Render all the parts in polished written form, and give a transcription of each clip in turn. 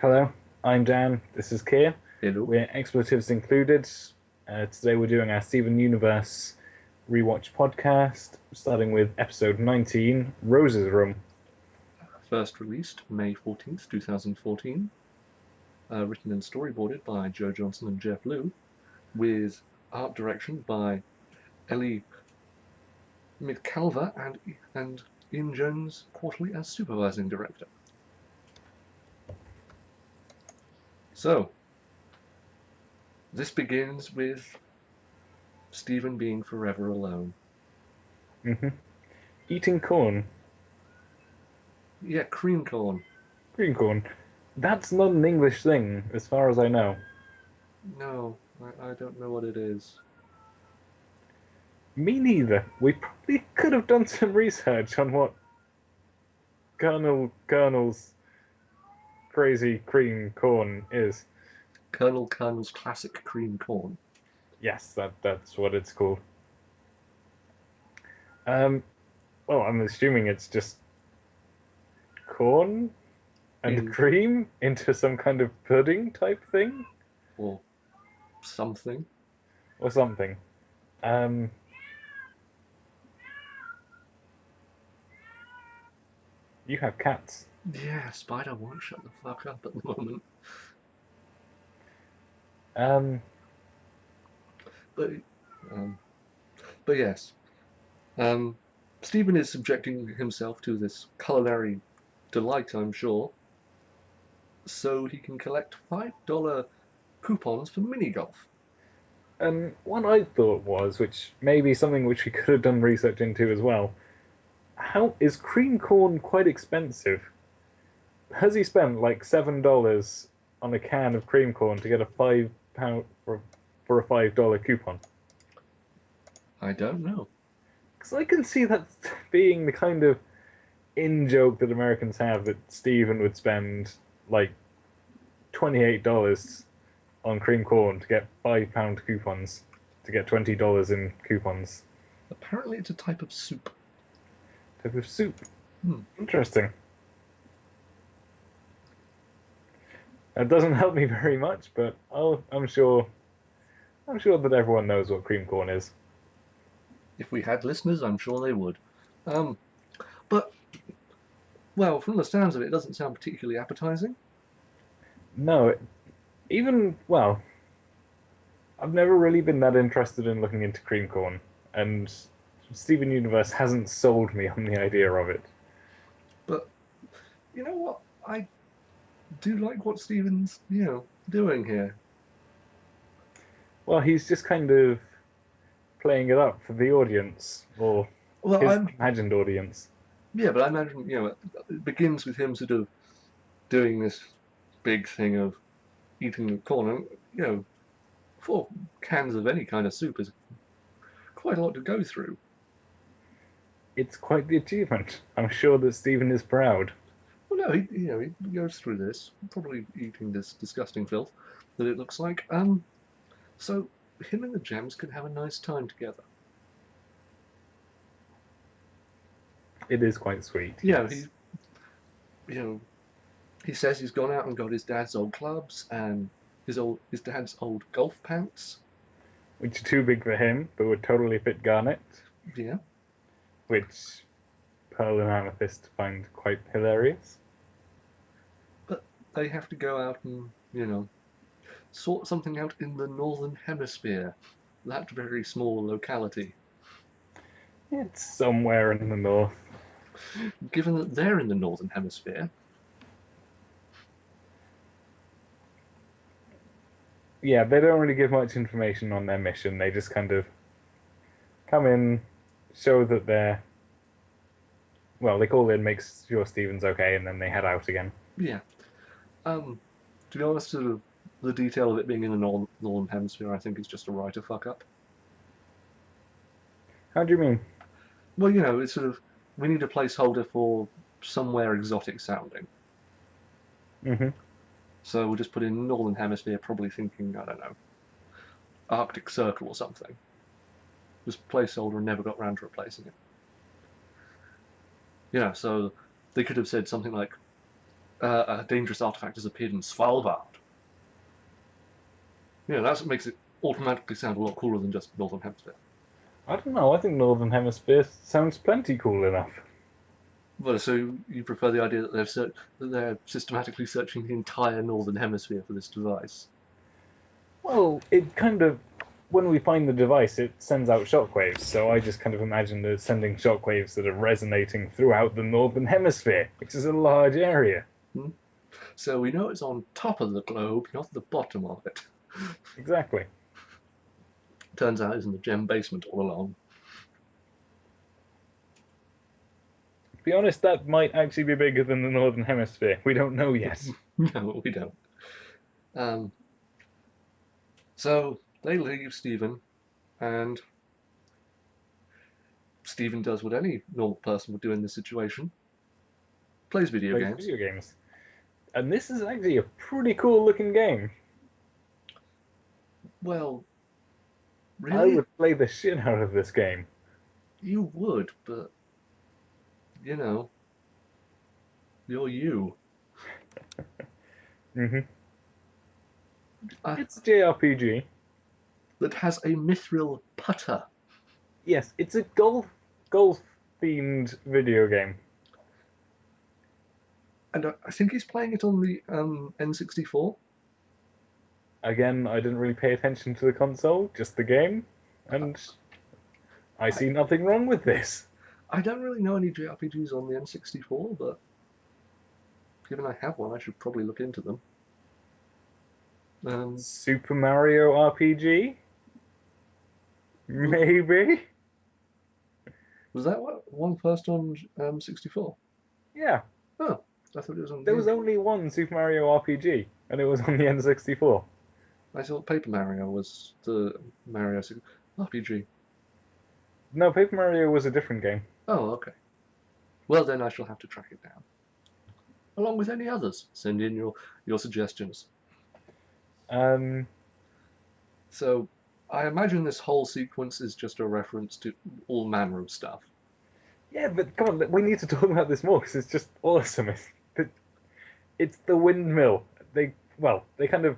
Hello, I'm Dan. This is Keir. Hello. We're expletives included. Today we're doing our Steven Universe rewatch podcast, starting with episode 19, Rose's Room. First released May 14th, 2014. Written and storyboarded by Joe Johnson and Jeff Liu, with art direction by Ellie McCalver and Ian Jones Quarterly as supervising director. So, this begins with Stephen being forever alone. hmm Eating corn. Yeah, cream corn. Green corn. That's not an English thing, as far as I know. No, I don't know what it is. Me neither. We probably could have done some research on what Colonel's crazy cream corn is. Colonel's classic cream corn. Yes, that's what it's called. Um, well, I'm assuming it's just corn and In cream into some kind of pudding type thing or something. or something. Um, you have cats. Yeah, Spider won't shut the fuck up at the moment. Um, But um, but yes, um, Stephen is subjecting himself to this culinary delight, I'm sure, so he can collect $5 coupons for mini golf. and what I thought was, which may be something which we could have done research into as well. How is cream corn quite expensive? Has he spent like $7 on a can of cream corn to get a £5 for a $5 coupon? I don't know. Because I can see that being the kind of in joke that Americans have that Steven would spend like $28 on cream corn to get £5 coupons to get $20 in coupons. Apparently, it's a type of soup. Type of soup. Hmm. Interesting. That doesn't help me very much, but I'm sure that everyone knows what cream corn is. If we had listeners, I'm sure they would. Um, but well, from the sounds of it, it doesn't sound particularly appetizing. No, even well, I've never really been that interested in looking into cream corn, and Steven Universe hasn't sold me on the idea of it. But you know what? I do like what Stephen's doing here. Well, he's just kind of playing it up for the audience or Well, his I'm imagined audience. Yeah, but I imagine it begins with him sort of doing this big thing of eating the corn. And, 4 cans of any kind of soup is quite a lot to go through. It's quite the achievement. I'm sure that Steven is proud. Well, no, he goes through this, probably eating this disgusting filth that it looks like. So him and the gems can have a nice time together. It is quite sweet, Yeah, he yes. you know he says he's gone out and got his dad's old clubs and his dad's old golf pants. Which are too big for him, but would totally fit Garnet, Yeah, which Pearl and Amethyst find quite hilarious. but they have to go out and sort something out in the Northern Hemisphere, that very small locality. It's somewhere in the north. Given that they're in the Northern Hemisphere, Yeah, they don't really give much information on their mission. They just kind of come in, show that they're well, they call in, make sure Steven's okay, and then they head out again. yeah. Um, to be honest, sort of the detail of it being in the Northern Hemisphere, I think is just a writer fuck up. How do you mean? Well, it's sort of we need a placeholder for somewhere exotic sounding. hmm So we'll just put in Northern Hemisphere, probably thinking, I don't know, Arctic Circle or something. Just placeholder and never got round to replacing it. So they could have said something like a dangerous artifact has appeared in Svalbard. Yeah, that's what makes it automatically sound a lot cooler than just Northern Hemisphere. I don't know. I think Northern Hemisphere sounds plenty cool enough. But so you prefer the idea that that they're systematically searching the entire Northern Hemisphere for this device? Well, it kind of, when we find the device, it sends out shockwaves. So I just kind of imagine it sending shockwaves that are resonating throughout the Northern Hemisphere, which is a large area. Hmm? So we know it's on top of the globe, not the bottom of it. Exactly. Turns out it's in the gem basement all along. To be honest, that might actually be bigger than the Northern Hemisphere. We don't know yet. No, we don't. Um, so they leave Stephen, and Stephen does what any normal person would do in this situation: plays video Plays games. video games. And this is actually a pretty cool looking game. Well, I really? would play the shit out of this game. You would, but you know, you're you. Hmm. Uh, It's a JRPG. that has a mithril putter. Yes, it's a golf themed video game. And I think he's playing it on the N64. Again, I didn't really pay attention to the console, just the game, and I see nothing wrong with this. I don't really know any JRPGs on the N64, but given I have one, I should probably look into them. Super Mario RPG? Maybe? Was that one first on 64? Yeah, Oh, I thought it was on. there was only one Super Mario RPG, and it was on the N64. I thought Paper Mario was the Mario RPG. No, Paper Mario was a different game. Oh, okay. Well, then I shall have to track it down. Along with any others. Send in your suggestions. Um, So, I imagine this whole sequence is just a reference to all manner of stuff. yeah, but come on, we need to talk about this more because it's just awesome. It's the windmill. They kind of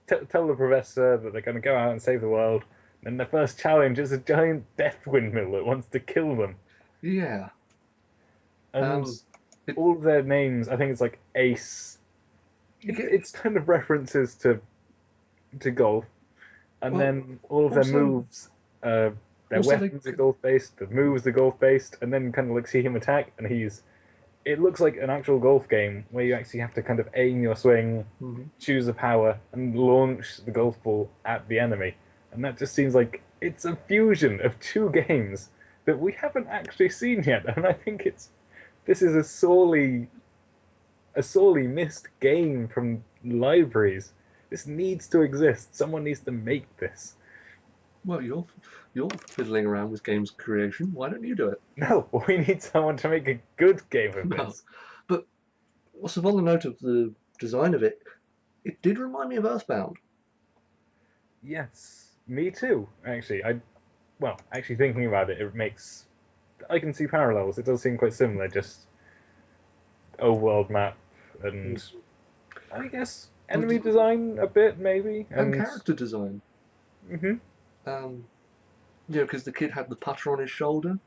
tell the professor that they're going to go out and save the world. And the first challenge is a giant death windmill that wants to kill them. Yeah. And It, all of their names, I think it's like Ace. It's kind of references to golf. And Well, then all of their also- moves, their also they- weapons are golf based, the moves are golf based, and then kind of like see him attack, and it looks like an actual golf game where you actually have to kind of aim your swing, Mhm. choose a power, and launch the golf ball at the enemy. And that just seems like it's a fusion of two games that we haven't actually seen yet. And I think this is a sorely missed game from libraries. This needs to exist. Someone needs to make this. Well, you're fiddling around with games creation. Why don't you do it? No, we need someone to make a good game of No. this. But what's on the note of the design of it? It did remind me of Earthbound. Yes, me too. Actually thinking about it, I can see parallels. It does seem quite similar, just overworld map and I guess enemy design a bit maybe And character design. Mhm. Because the kid had the putter on his shoulder.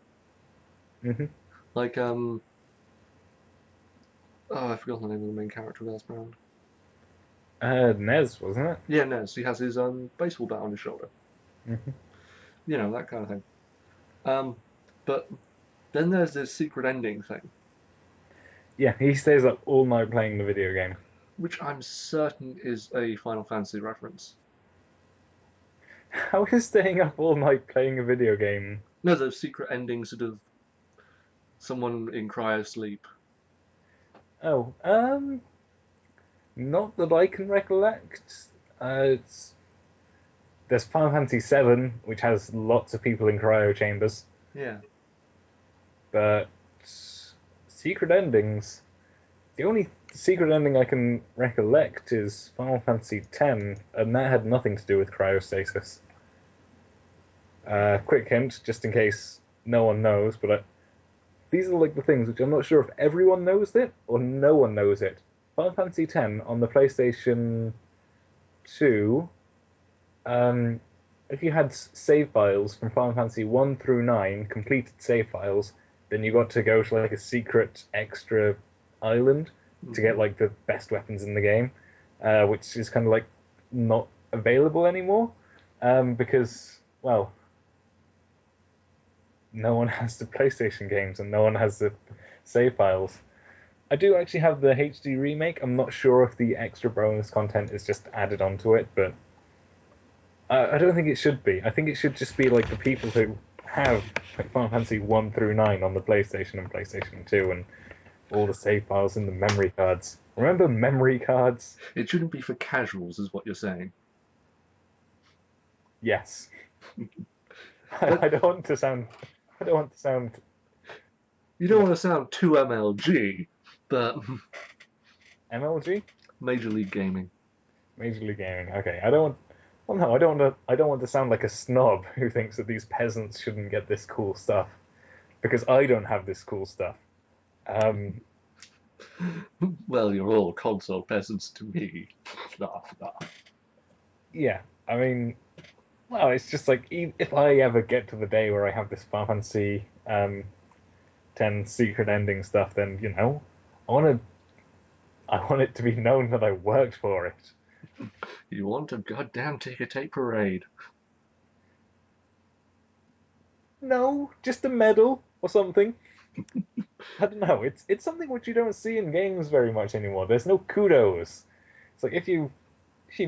Mhm. Like, I forgot the name of the main character of Earthbound. Nez, wasn't it? Yeah, Nez. He has his baseball bat on his shoulder. Mhm. You know, that kind of thing. But then there's this secret ending thing, Yeah, he stays up all night playing the video game. which I'm certain is a Final Fantasy reference. How is staying up all night playing a video game? No, the secret ending sort of someone in cryo sleep. Oh, not that I can recollect. There's Final Fantasy VII, which has lots of people in cryo chambers, Yeah. but secret endings. The only secret ending I can recollect is Final Fantasy X, and that had nothing to do with cryostasis. Quick hint, just in case no one knows, but these are like the things which I'm not sure if everyone knows it or no one knows it. Final Fantasy X on the PlayStation 2, um, if you had save files from Final Fantasy 1 through 9, completed save files, then you got to go to like a secret extra island to get Hmm. like the best weapons in the game, which is kind of like not available anymore, because well, no one has the PlayStation games and no one has the save files. I do actually have the HD remake. I'm not sure if the extra bonus content is just added onto it, but I don't think it should be. I think it should just be like the people who have like, Final Fantasy 1 through 9 on the PlayStation and PlayStation 2 and all the save files and the memory cards. Remember memory cards? It shouldn't be for casuals, is what you're saying. Yes. But I don't want to sound. I don't want to sound. you You don't know, want to sound too MLG, but MLG, Major League Gaming. Major League Gaming. Okay, I don't want. Well, no, I don't want to. I don't want to sound like a snob who thinks that these peasants shouldn't get this cool stuff because I don't have this cool stuff. Um, Well, you're all console peasants to me. Laugh, laugh. yeah, I mean, well, it's just like if I ever get to the day where I have this Final Fantasy 10 secret ending stuff, then I want to. I want it to be known that I worked for it. You want a goddamn ticker tape parade? No, just a medal or something. I don't know. It's something which you don't see in games very much anymore. There's no kudos. It's like if you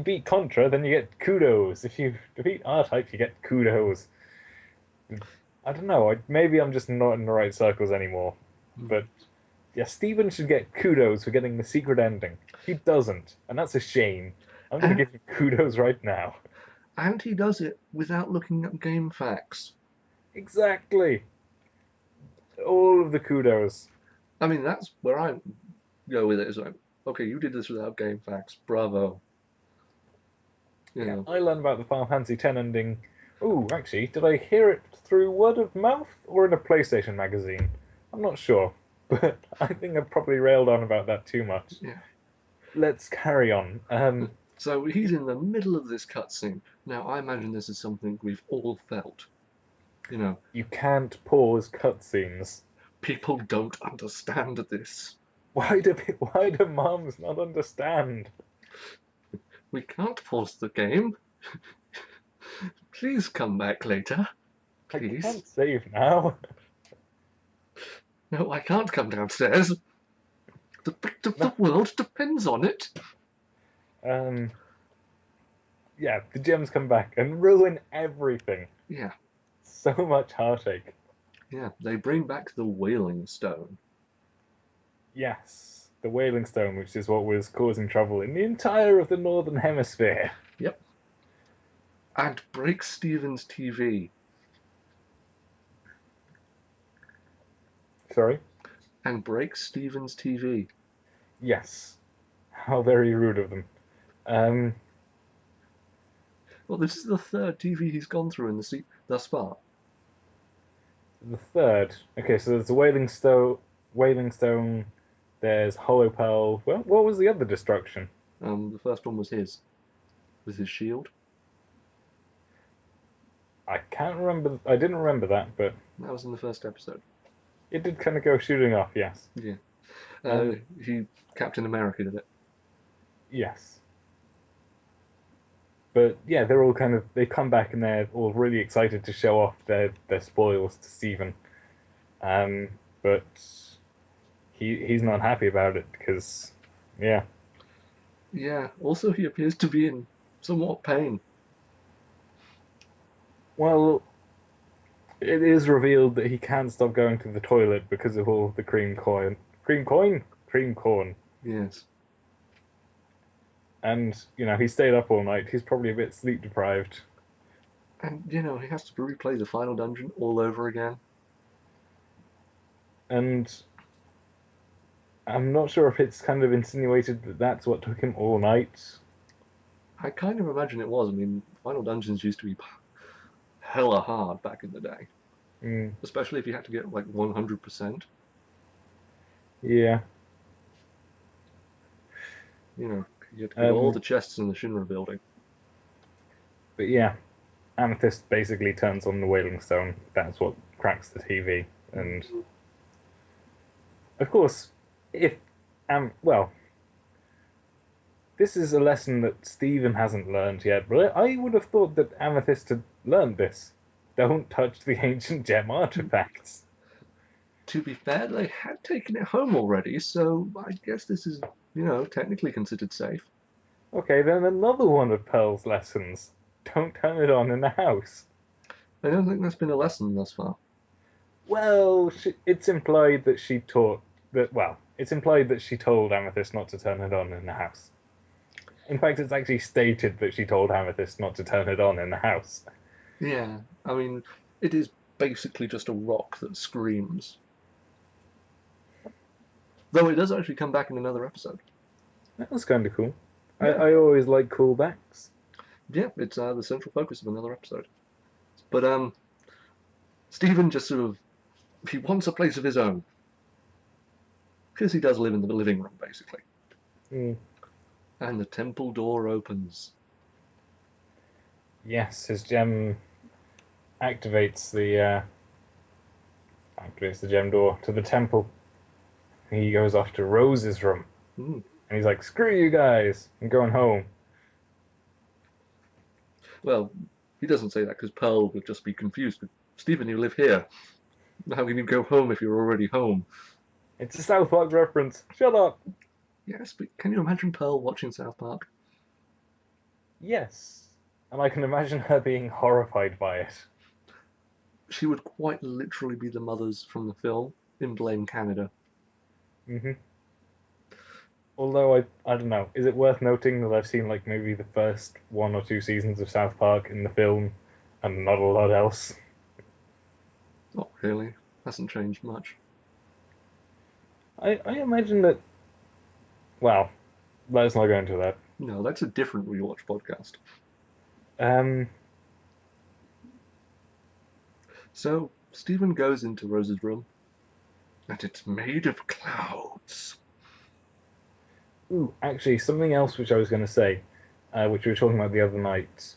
beat Contra, then you get kudos. If you defeat R-Type, you get kudos. I don't know. Maybe I'm just not in the right circles anymore. But yeah, Steven should get kudos for getting the secret ending. He doesn't, and that's a shame. I'm gonna And, give him kudos right now. and he does it without looking up game facts. Exactly. All of the kudos. I mean, that's where I go with it. Is like, okay, you did this without game facts. Bravo. You Yeah, know, I learned about the Final Fantasy X ending. Oh, actually, did I hear it through word of mouth or in a PlayStation magazine? I'm not sure, but I think I probably railed on about that too much. yeah. Let's carry on. So he's in the middle of this cutscene. Now, I imagine this is something we've all felt. You know, You can't pause cutscenes. people don't understand this. Why do moms not understand? We can't pause the game. Please come back later. I Please. can't save now. No, I can't come downstairs. The fate of the No. world depends on it. Um, yeah, the gems come back and ruin everything. Yeah, So much heartache. yeah. They bring back the Wailing Stone. Yes, the Wailing Stone, which is what was causing trouble in the entire of the Northern Hemisphere. Yep. And break Stephen's TV. Sorry? And break Stephen's TV. Yes. How very rude of them. Um, Well, this is the third TV he's gone through in the thus far. the third. Okay, so there's the Wailing Stone. There's Hollow Pearl. Well, what was the other destruction? The first one was his, with his shield. I can't remember. I didn't remember that, but That was in the first episode. it did kind of go shooting off. Yes. Yeah. Um, He Captain America did it. yes. But yeah, they're all kind of they come back and they're all really excited to show off their spoils to Stephen. But he's not happy about it because yeah. Yeah. Also, he appears to be in somewhat pain. Well, it is revealed that he can't stop going to the toilet because of all the cream corn, Yes. and he stayed up all night. He's probably a bit sleep deprived. And he has to replay the final dungeon all over again. And I'm not sure if it's kind of insinuated that that's what took him all night. I kind of imagine it was. I mean, final dungeons used to be hella hard back in the day, Mm, especially if you had to get like 100%. yeah. You know, you had to get all Um, the chests in the Shinra building. but yeah, Amethyst basically turns on the Wailing Stone. That's what cracks the TV. And of course, if well, this is a lesson that Stephen hasn't learned yet, but I would have thought that Amethyst had learned this. Don't touch the ancient gem artifacts. To be fair, they had taken it home already, so I guess this is, technically considered safe. Okay, then another one of Pearl's lessons. Don't turn it on in the house. I don't think that's been a lesson thus far. Well, it's implied that she taught that. Well, it's implied that she told Amethyst not to turn it on in the house. In fact, it's actually stated that she told Amethyst not to turn it on in the house. Yeah, I mean, it is basically just a rock that screams. Though it does actually come back in another episode. That was kind of cool. Yeah, I always like callbacks. yeah, it's the central focus of another episode. But Stephen just sort of he wants a place of his own because he does live in the living room basically. Mm. And the temple door opens. Yes, his gem activates the gem door to the temple. He goes off to Rose's room, Mm. and he's like, "Screw you guys! I'm going home." Well, he doesn't say that because Pearl would just be confused. But Stephen, you live here. How can you go home if you're already home? It's a South Park reference. Shut up. Yes, but can you imagine Pearl watching South Park? Yes, and I can imagine her being horrified by it. She would quite literally be the mothers from the film in Blame Canada. Hmm. Although I don't know, is it worth noting that I've seen like maybe the first one or two seasons of South Park in the film, and not a lot else. Not really. Hasn't changed much. I imagine that. Well, let's not go into that. No, that's a different rewatch podcast. Um, So Stephen goes into Rose's room, and it's made of clouds. ooh, actually, something else which I was going to say, which we were talking about the other night.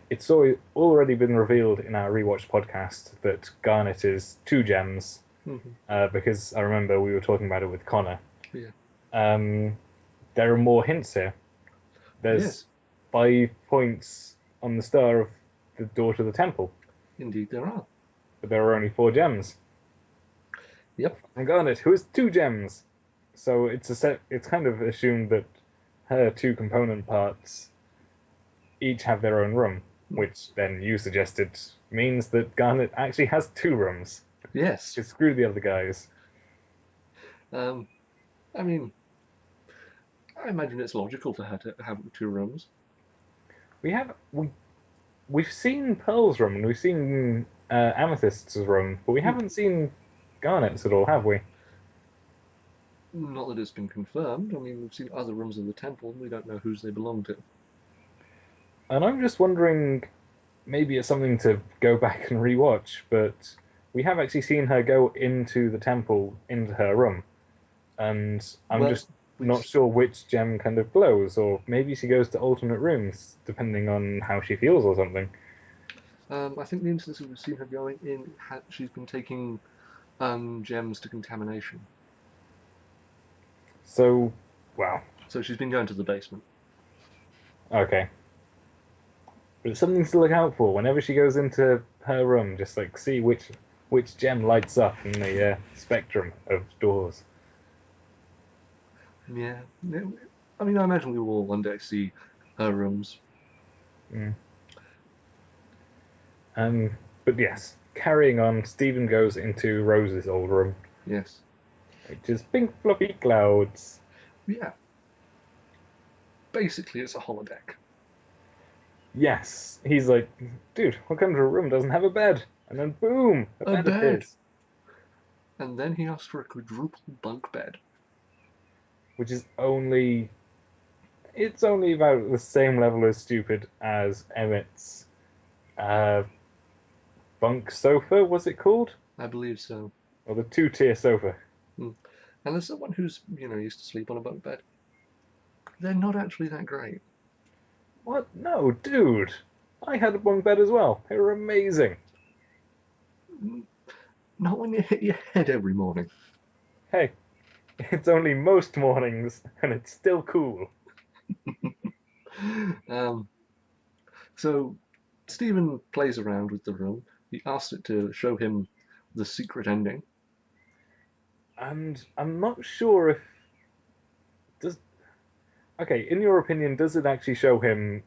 It's already been revealed in our rewatch podcast that Garnet is two gems, Mm-hmm. because I remember we were talking about it with Connor. Yeah. There are more hints here. There's Yes, 5 points on the star of the door to the temple, indeed there are. but there are only 4 gems. Yep. And Garnet, who has 2 gems, so it's kind of assumed that her 2 component parts each have their own room, which then you suggested means that Garnet actually has 2 rooms. Yes. To screw the other guys. I mean, I imagine it's logical for her to have 2 rooms. We've seen Pearl's room and we've seen Amethyst's room, but we haven't seen Garnet's at all, have we? Not that it's been confirmed. I mean, we've seen other rooms of the temple. We don't know whose they belong to. And I'm just wondering, maybe it's something to go back and rewatch, but we have actually seen her go into the temple, into her room, and I'm Well, just we've, not sure which gem kind of glows, or maybe she goes to alternate rooms, depending on how she feels or something. I think the instances we've seen her going in, she's been taking gems to contamination. So, wow, So she's been going to the basement. okay. But it's something to look out for whenever she goes into her room. Just like see which gem lights up in the spectrum of doors. Yeah. I mean, I imagine we will all one day see her rooms. Mm. But yes, carrying on, Stephen goes into Rose's old room, Yes. which is pink fluffy clouds. Yeah. Basically, it's a holodeck. Yes, he's like, dude, what kind of a room doesn't have a bed? And then boom, a A bed bed. appears, And then he asks for a quadruple bunk bed. which is it's only about the same level as stupid as Emmett's bunk sofa, was it called? I believe so. Or the 2-tier sofa. And as someone who's, used to sleep on a bunk bed, they're not actually that great. What? No, dude. I had a bunk bed as well. They were amazing. Not when you hit your head every morning. Hey, it's only most mornings, and it's still cool. Um, so Stephen plays around with the room. He asks it to show him the secret ending. And I'm not sure if does. Okay, in your opinion, does it actually show him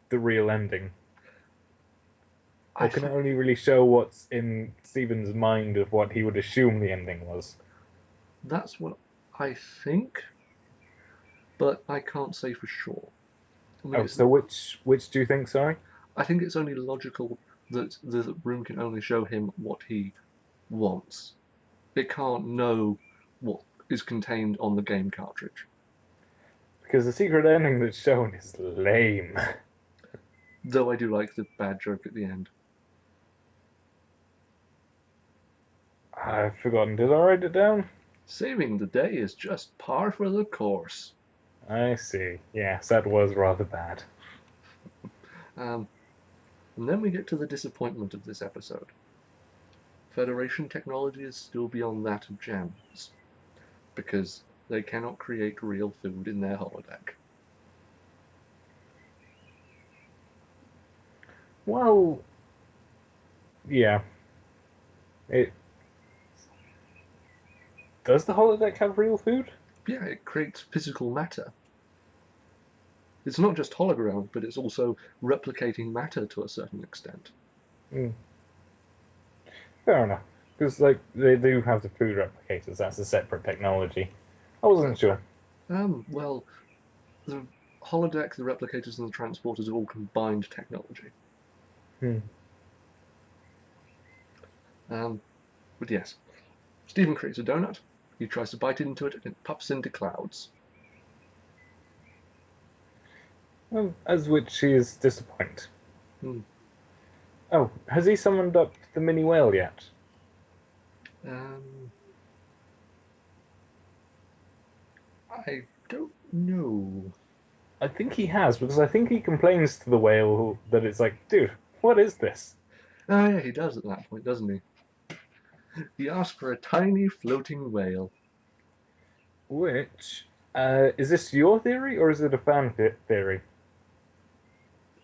the real ending, I or can th- it only really show what's in Stephen's mind of what he would assume the ending was? that's what I think, but I can't say for sure. I mean, Oh, so which do you think? Sorry. I think it's only logical that the room can only show him what he wants. It can't know what is contained on the game cartridge. Because the secret ending that's shown is lame. Though I do like the bad joke at the end. I've forgotten. Did I write it down? Saving the day is just par for the course. I see. Yes, that was rather bad. Um, and then we get to the disappointment of this episode. Federation technology is still beyond that of Gems, because they cannot create real food in their holodeck. Well, yeah. It does the holodeck have real food? Yeah, it creates physical matter. It's not just hologram, but it's also replicating matter to a certain extent. Hmm. Fair enough. Because like they do have the food replicators. That's a separate technology. I wasn't sure. Well, the holodeck, the replicators, and the transporters are all combined technology. Hmm. But yes, Stephen creates a donut. He tries to bite into it, and it puffs into clouds. Well, as which he is disappointed. Hmm. Oh, has he summoned up the mini whale yet? Um, I don't know. I think he has, because I think he complains to the whale that it's like, dude, what is this? Oh yeah, he does at that point, doesn't he? He asks for a tiny floating whale. Which, is this your theory or is it a fan theory?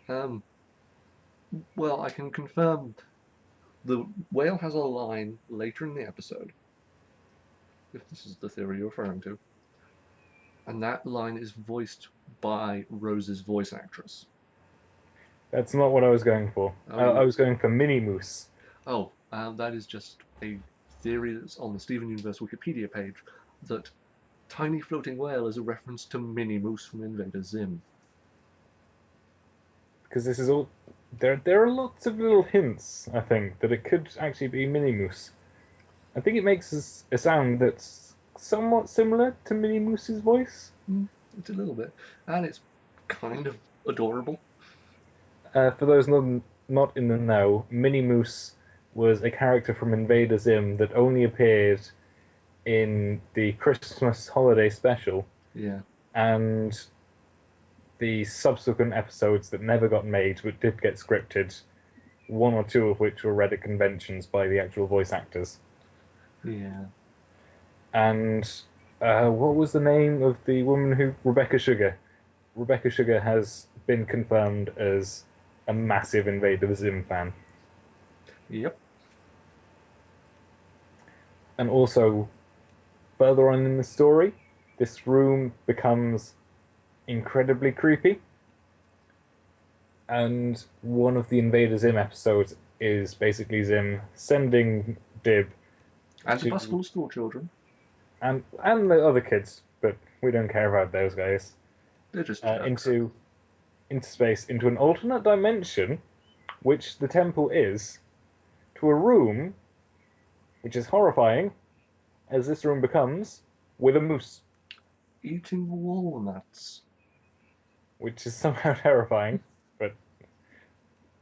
Um, well, I can confirm the whale has a line later in the episode, if this is the theory you're referring to, and that line is voiced by Rose's voice actress. That's not what I was going for. I Oh, was going for Mini Moose. that is just a theory that's on the Steven Universe Wikipedia page that tiny floating whale is a reference to Mini Moose from Invader Zim. Because this is all. There are lots of little hints, I think, that it could actually be Mini Moose. I think it makes a sound that's somewhat similar to Mini Moose's voice. It's a little bit, and it's kind of adorable. For those not in the know, Mini Moose was a character from Invader Zim that only appeared in the Christmas holiday special Yeah, and the subsequent episodes that never got made but did get scripted, one or two of which were read at conventions by the actual voice actors. yeah. And what was the name of the woman who Rebecca Sugar? Rebecca Sugar has been confirmed as a massive Invader Zim fan. Yep. And also, further on in the story, this room becomes incredibly creepy. And one of the Invader Zim episodes is basically Zim sending Dib And a bus to full of school children. and the other kids, but we don't care about those guys. They're just Uh, jerks. into space, into an alternate dimension, which the temple is, to a room which is horrifying, as this room becomes, with a moose, Eating walnuts. which is somehow terrifying. But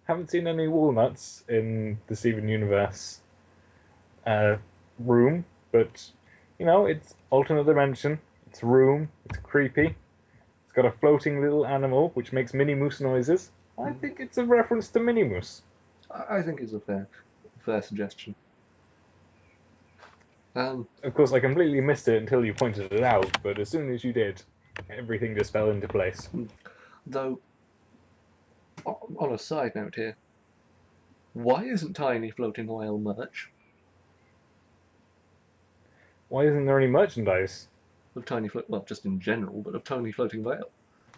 haven't seen any walnuts in the Steven Universe uh, room, but it's alternate dimension, it's room, it's creepy. It's got a floating little animal which makes mini moose noises. I Mm. think it's a reference to Mini Moose. I think it's a fair suggestion. Um, Of course, I completely missed it until you pointed it out, but as soon as you did, everything just fell into place. though, on a side note here, why isn't Tiny floating whale merch Why isn't there any merchandise? of Tiny float? Well, just in general, but of Tiny floating whale.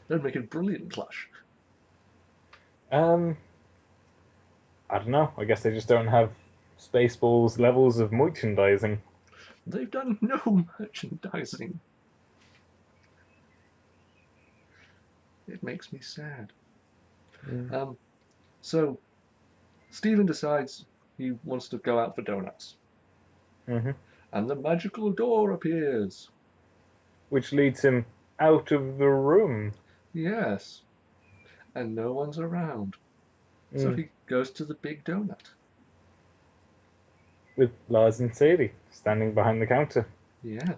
That'd make a brilliant plush. Um, I don't know. I guess they just don't have Spaceballs levels of merchandising. They've done no merchandising. It makes me sad. Mm. Um, so Stephen decides he wants to go out for donuts, Hmm. and the magical door appears. Which leads him out of the room. Yes, and no one's around. So Mm. he goes to the big donut. With Lars and Sadie standing behind the counter. Yeah.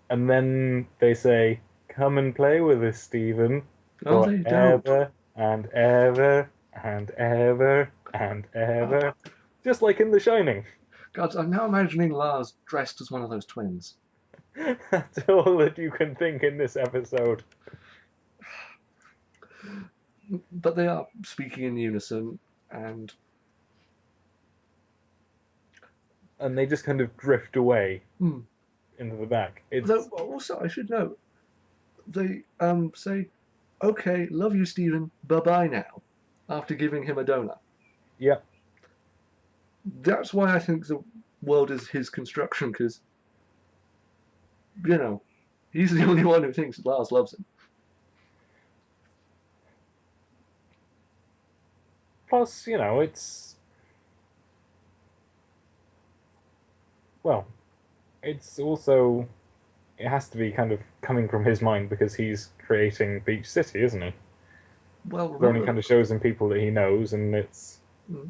And then they say, "Come and play with us, Stephen, Oh, they don't. forever and ever and ever and ever." Just like in The Shining. God, I'm now imagining Lars dressed as one of those twins. That's all that you can think in this episode. But they are speaking in unison, and And they just kind of drift away hmm. into the back. Though It's, also I should note they say, "Okay, love you, Stephen. Bye bye now," after giving him a donut. yeah, That's why I think the world is his construction, because you know he's the only one who thinks Lars loves him. plus, well, it's also, it has to be kind of coming from his mind because he's creating Beach City, isn't he? Well, It only remember, kind of shows him people that he knows, and it's. mm,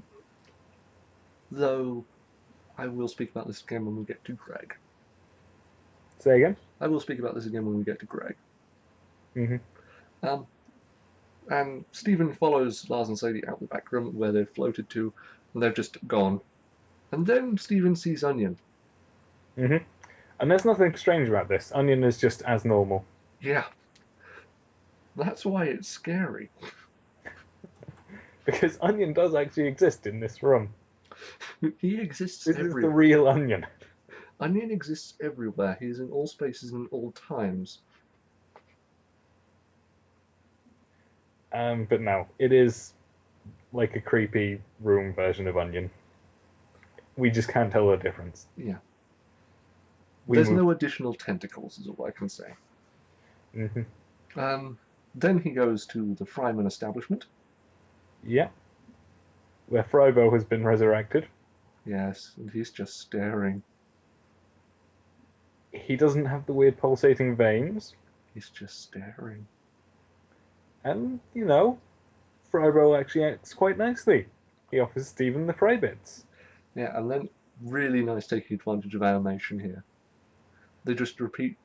though I will speak about this again when we get to Greg. Say again? I will speak about this again when we get to Greg. Hmm. Um, and Stephen follows Lars and Sadie out the back room where they've floated to, and they've just gone. And then Stephen sees Onion. Hmm. And there's nothing strange about this. Onion is just as normal. Yeah, that's why it's scary. Because Onion does actually exist in this room. He exists This is the everywhere. real Onion. Onion exists everywhere. He's in all spaces and all times. But no, it is like a creepy room version of Onion. We just can't tell the difference. Yeah. We There's move. no additional tentacles, is all I can say. Hmm. Then he goes to the Fryman establishment. Yeah. Where Frybo has been resurrected. Yes, and he's just staring. He doesn't have the weird pulsating veins. He's just staring. And, Frybo actually acts quite nicely. He offers Stephen the fry bits. Yeah, and then really nice taking advantage of animation here. They just repeat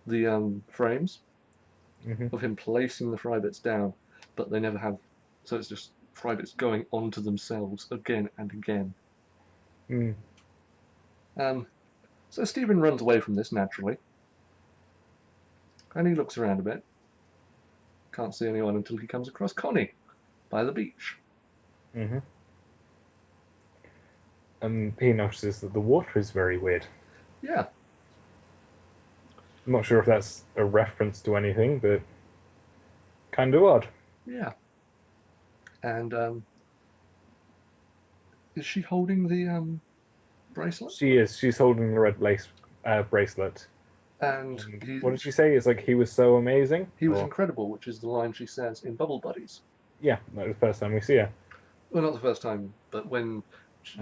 the frames Hmm. of him placing the fry bits down, but they never have. So it's just fry bits going onto themselves again and again. Mm. So Stephen runs away from this naturally, and he looks around a bit. Can't see anyone until he comes across Connie by the beach. Hmm. And he notices that the water is very weird. Yeah, I'm not sure if that's a reference to anything, but kind of odd. yeah. And is she holding the bracelet? She is. She's holding the red lace bracelet. And And he what did she say? It's like he was so amazing. he was Or, incredible, which is the line she says in Bubble Buddies. yeah, that was the first time we see her. Well, not the first time, but when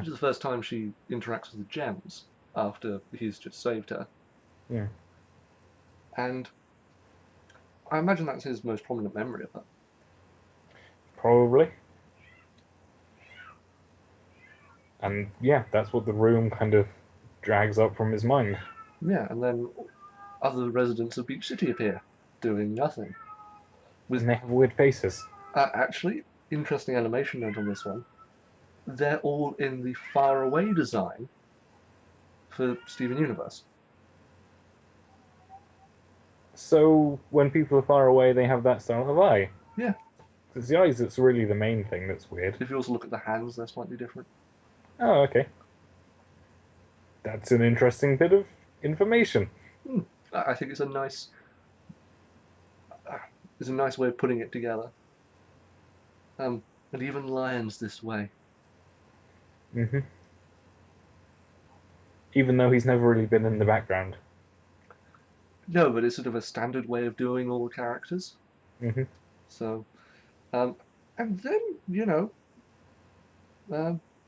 the first time she interacts with the gems after he's just saved her. Yeah. And I imagine that's his most prominent memory of her. Probably. And yeah, that's what the room kind of drags up from his mind. Yeah, and then other residents of Beach City appear, doing nothing. With And they have weird faces. actually, interesting animation note on this one. They're all in the far away design for Steven Universe. So when people are far away, they have that style of eye. Yeah. It's the eyes that's really the main thing that's weird. If you also look at the hands, they're slightly different. Oh, okay. That's an interesting bit of information. Hmm. I think it's a nice way of putting it together. And even lions this way. Hmm. Even though he's never really been in the background. No, but it's sort of a standard way of doing all the characters. Hmm. So, um, and then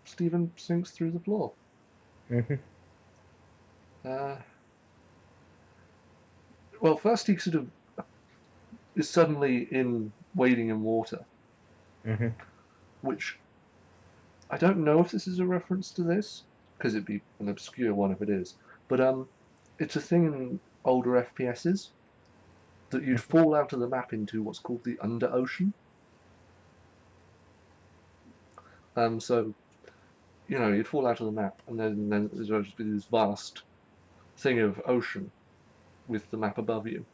Stephen sinks through the floor. Hmm. Uh, well, first he sort of is suddenly wading in water, Hmm. which I don't know if this is a reference to this, because it'd be an obscure one if it is. But it's a thing in older FPSs that you'd fall out of the map into what's called the under ocean. So you'd fall out of the map, and then there's just be this vast thing of ocean with the map above you.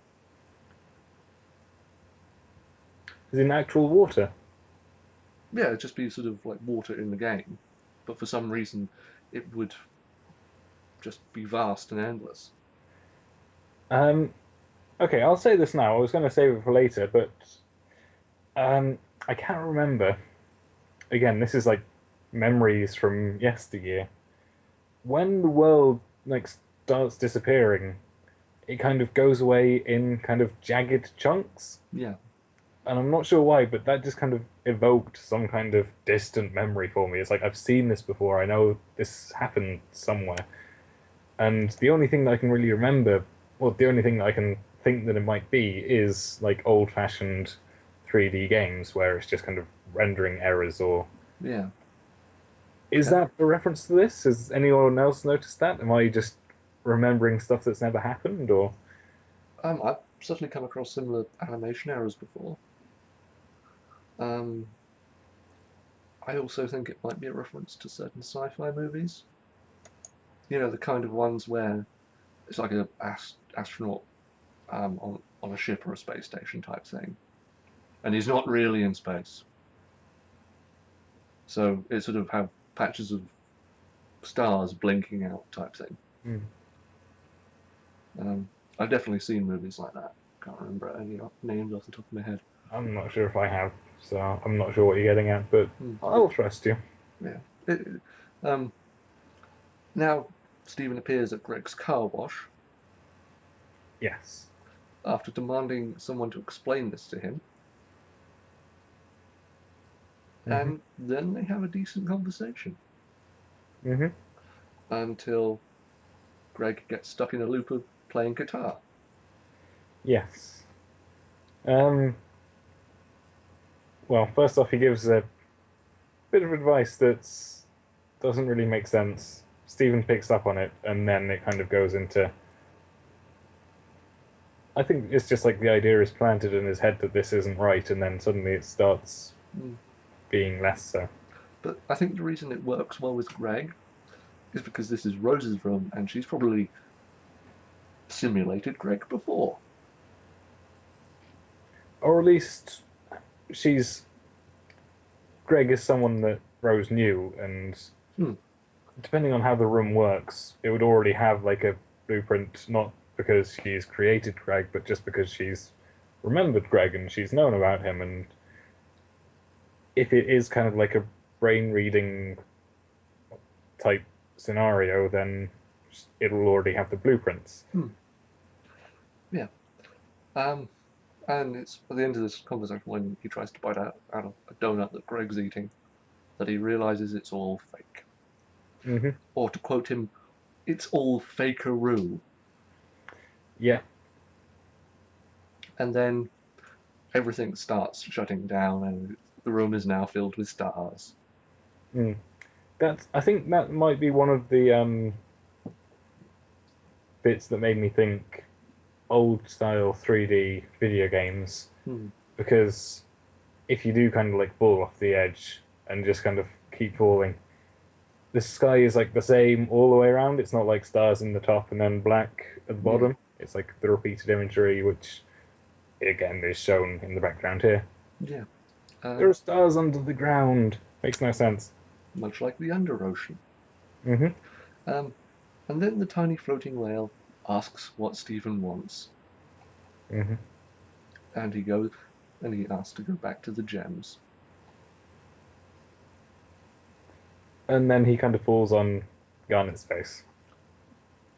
Is in actual water. Yeah, it'd just be sort of like water in the game, but for some reason it would just be vast and endless. Um, okay, I'll say this now. I was going to save it for later, but I can't remember. Again, this is like memories from yesteryear. When the world like starts disappearing, it kind of goes away in kind of jagged chunks. Yeah, And I'm not sure why, but that just kind of evoked some kind of distant memory for me. It's like I've seen this before. I know this happened somewhere. And the only thing that I can really remember, well, the only thing that I can think that it might be is like old-fashioned 3D games where it's just kind of rendering errors or yeah. is Okay. that a reference to this? Has anyone else noticed that? Am I just remembering stuff that's never happened or I've certainly come across similar animation errors before. Um, I also think it might be a reference to certain sci-fi movies. The kind of ones where it's like a astronaut on a ship or a space station type thing, and he's not really in space. So it sort of have patches of stars blinking out type thing. hmm. I've definitely seen movies like that. Can't remember any names off the top of my head. I'm not sure if I have, so I'm not sure what you're getting at, but Hmm. I'll trust you. Yeah. Um, Now Stephen appears at Greg's car wash Yes. after demanding someone to explain this to him, Hmm. and then they have a decent conversation Hmm. until Greg gets stuck in a loop of playing guitar. Yes. Um, well, first off, he gives a bit of advice that doesn't really make sense. Stephen picks up on it, and then it kind of goes into. I think it's just like the idea is planted in his head that this isn't right, and then suddenly it starts Mm. being less so. But I think the reason it works well with Greg is because this is Rose's room, and she's probably simulated Greg before. Or at least she's. Greg is someone that Rose knew, and Hmm. depending on how the room works, it would already have like a blueprint, not because she's created Greg, but just because she's remembered Greg and she's known about him. And if it is kind of like a brain reading type scenario, then it'll already have the blueprints. Hmm. Yeah. Um, and it's at the end of this conversation when he tries to bite out of a donut that Greg's eating that he realizes it's all fake. Hmm. Or to quote him, it's all fakeroo. Yeah. And then everything starts shutting down, and the room is now filled with stars. Mm. That's. I think that might be one of the bits that made me think. old style 3D video games Hmm. because if you do kind of like fall off the edge and just kind of keep falling, the sky is like the same all the way around. It's not like stars in the top and then black at the Yeah, bottom. It's like the repeated imagery, which again is shown in the background here. yeah. There are stars under the ground. Makes no sense. Much like the under ocean. Hmm. Um, and then the tiny floating whale asks what Stephen wants, Hmm. and he goes, and he asks to go back to the gems. And then he kind of falls on Garnet's face.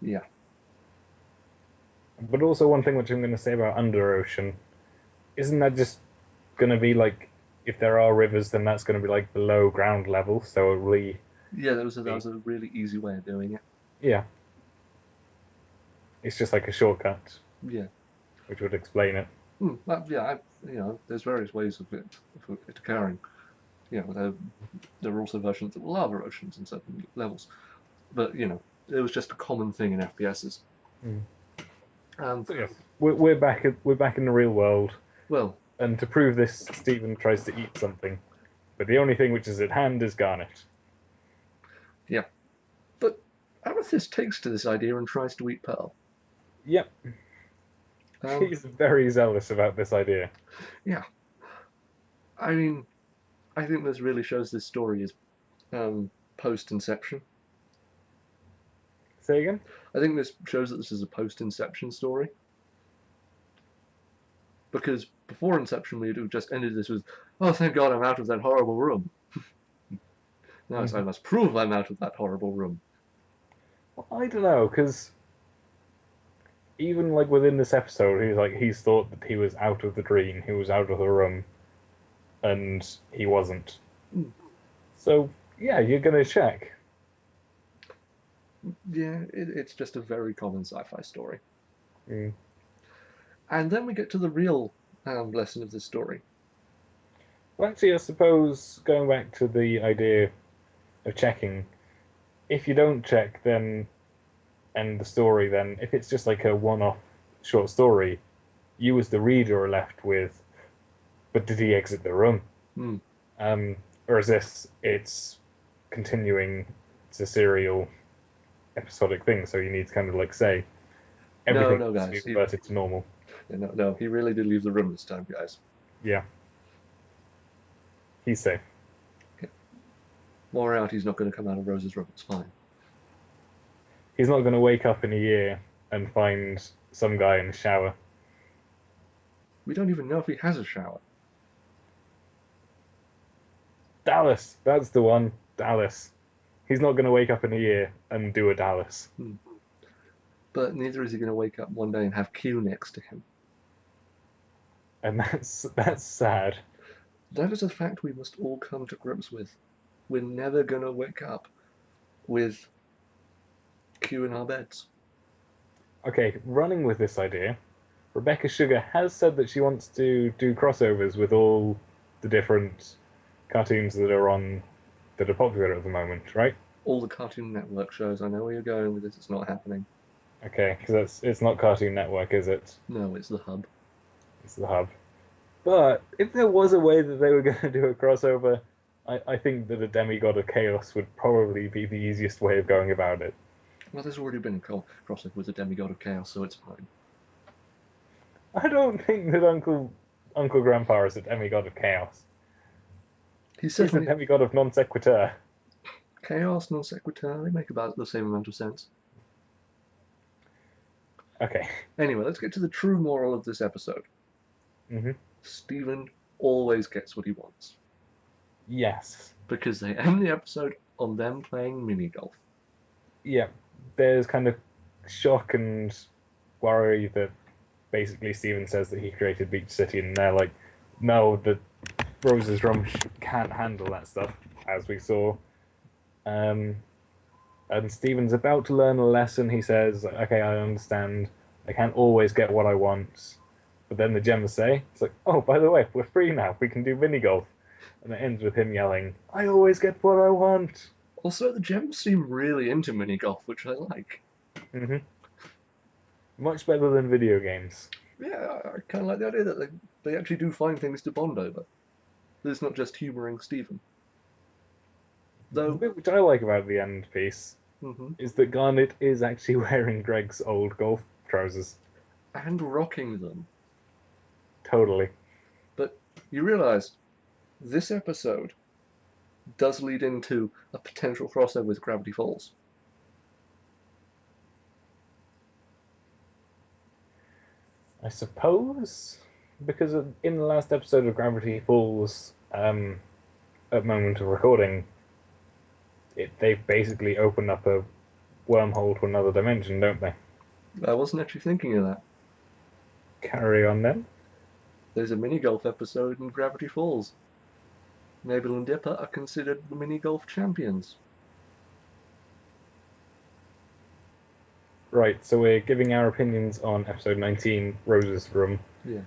Yeah, But also one thing which I'm going to say about Under Ocean, isn't that just going to be like if there are rivers, then that's going to be like below ground level. So it will yeah. That be was a really easy way of doing it. yeah, it's just like a shortcut, Yeah. which would explain it. Yeah, there's various ways of it occurring. There are also versions of lava oceans in certain levels, but it was just a common thing in FPSs. Mm. Um, So yes, we're back in the real world, well, and to prove this, Stephen tries to eat something, but the only thing which is at hand is Garnet. yeah, but Amethyst takes to this idea and tries to eat Pearl. Yep, Um, he's very zealous about this idea. yeah, I mean, I think this really shows this story is post-Inception. Say again? I think this shows that this is a post-Inception story. Because before Inception, we'd have just ended this with, "Oh, thank God, I'm out of that horrible room." Now it's, "I Mhm. must prove I'm out of that horrible room." Well, I don't know, because even like within this episode, he's thought that he was out of the dream, he was out of the room, and he wasn't. Mm, So yeah, you're gonna check. Yeah, it's just a very common sci-fi story. Mm. And then we get to the real lesson of this story. Well, actually, I suppose going back to the idea of checking, if you don't check, then and the story, then if it's just like a one-off short story, you as the reader are left with, but did he exit the room? Mm. Um, or is this it's continuing? It's a serial episodic thing, so you need to kind of like say No, everything no, needs to be guys. reverted to normal. No, he really did leave the room this time, guys. Yeah, he's safe. Yeah. Moriarty's not going to come out of Rose's room. It's fine. He's not going to wake up in a year and find some guy in the shower. We don't even know if he has a shower. Dallas, that's the one. Dallas. He's not going to wake up in a year and do a Dallas. Hmm. But neither is he going to wake up one day and have Q next to him. And that's sad. That is a fact we must all come to grips with. We're never going to wake up with Q in our beds. Okay, running with this idea, Rebecca Sugar has said that she wants to do crossovers with all the different cartoons that are popular at the moment, right? All the Cartoon Network shows, I know where you're going with this, it's not happening. Okay, because it's not Cartoon Network, is it? No, it's the hub. It's the hub. But if there was a way that they were going to do a crossover, I think that a demigod of chaos would probably be the easiest way of going about it. Well, there's already been a crossover with the Demigod of Chaos, so it's fine. I don't think that Uncle Grandpa is a demigod of chaos. He says He's a demigod of non sequitur. Chaos, non sequitur, they make about the same amount of sense. Okay. Anyway, let's get to the true moral of this episode. Mm-hmm. Stephen always gets what he wants. Yes. Because they end the episode on them playing mini golf. Yeah. There's kind of shock and worry that basically Steven says that he created Beach City, and they're like, no, the Rose's drum can't handle that stuff, as we saw. And Steven's about to learn a lesson. He says, okay, I understand. I can't always get what I want. But then the gems say, it's like, oh, by the way, we're free now. We can do mini golf. And it ends with him yelling, I always get what I want. Also, the gems seem really into mini golf, which I like. Mm-hmm. Much better than video games. Yeah, I kind of like the idea that they actually do find things to bond over. That it's not just humouring Stephen. The Though, bit which I like about the end piece hmm is that Garnet is actually wearing Greg's old golf trousers. and rocking them. Totally. But you realise this episode does lead into a potential crossover with Gravity Falls. I suppose because in the last episode of Gravity Falls, at moment of recording, they basically open up a wormhole to another dimension, don't they? I wasn't actually thinking of that. Carry on then. There's a mini golf episode in Gravity Falls. Mabel and Dipper are considered the mini golf champions. Right, so we're giving our opinions on episode 19, Rose's Room. Yeah.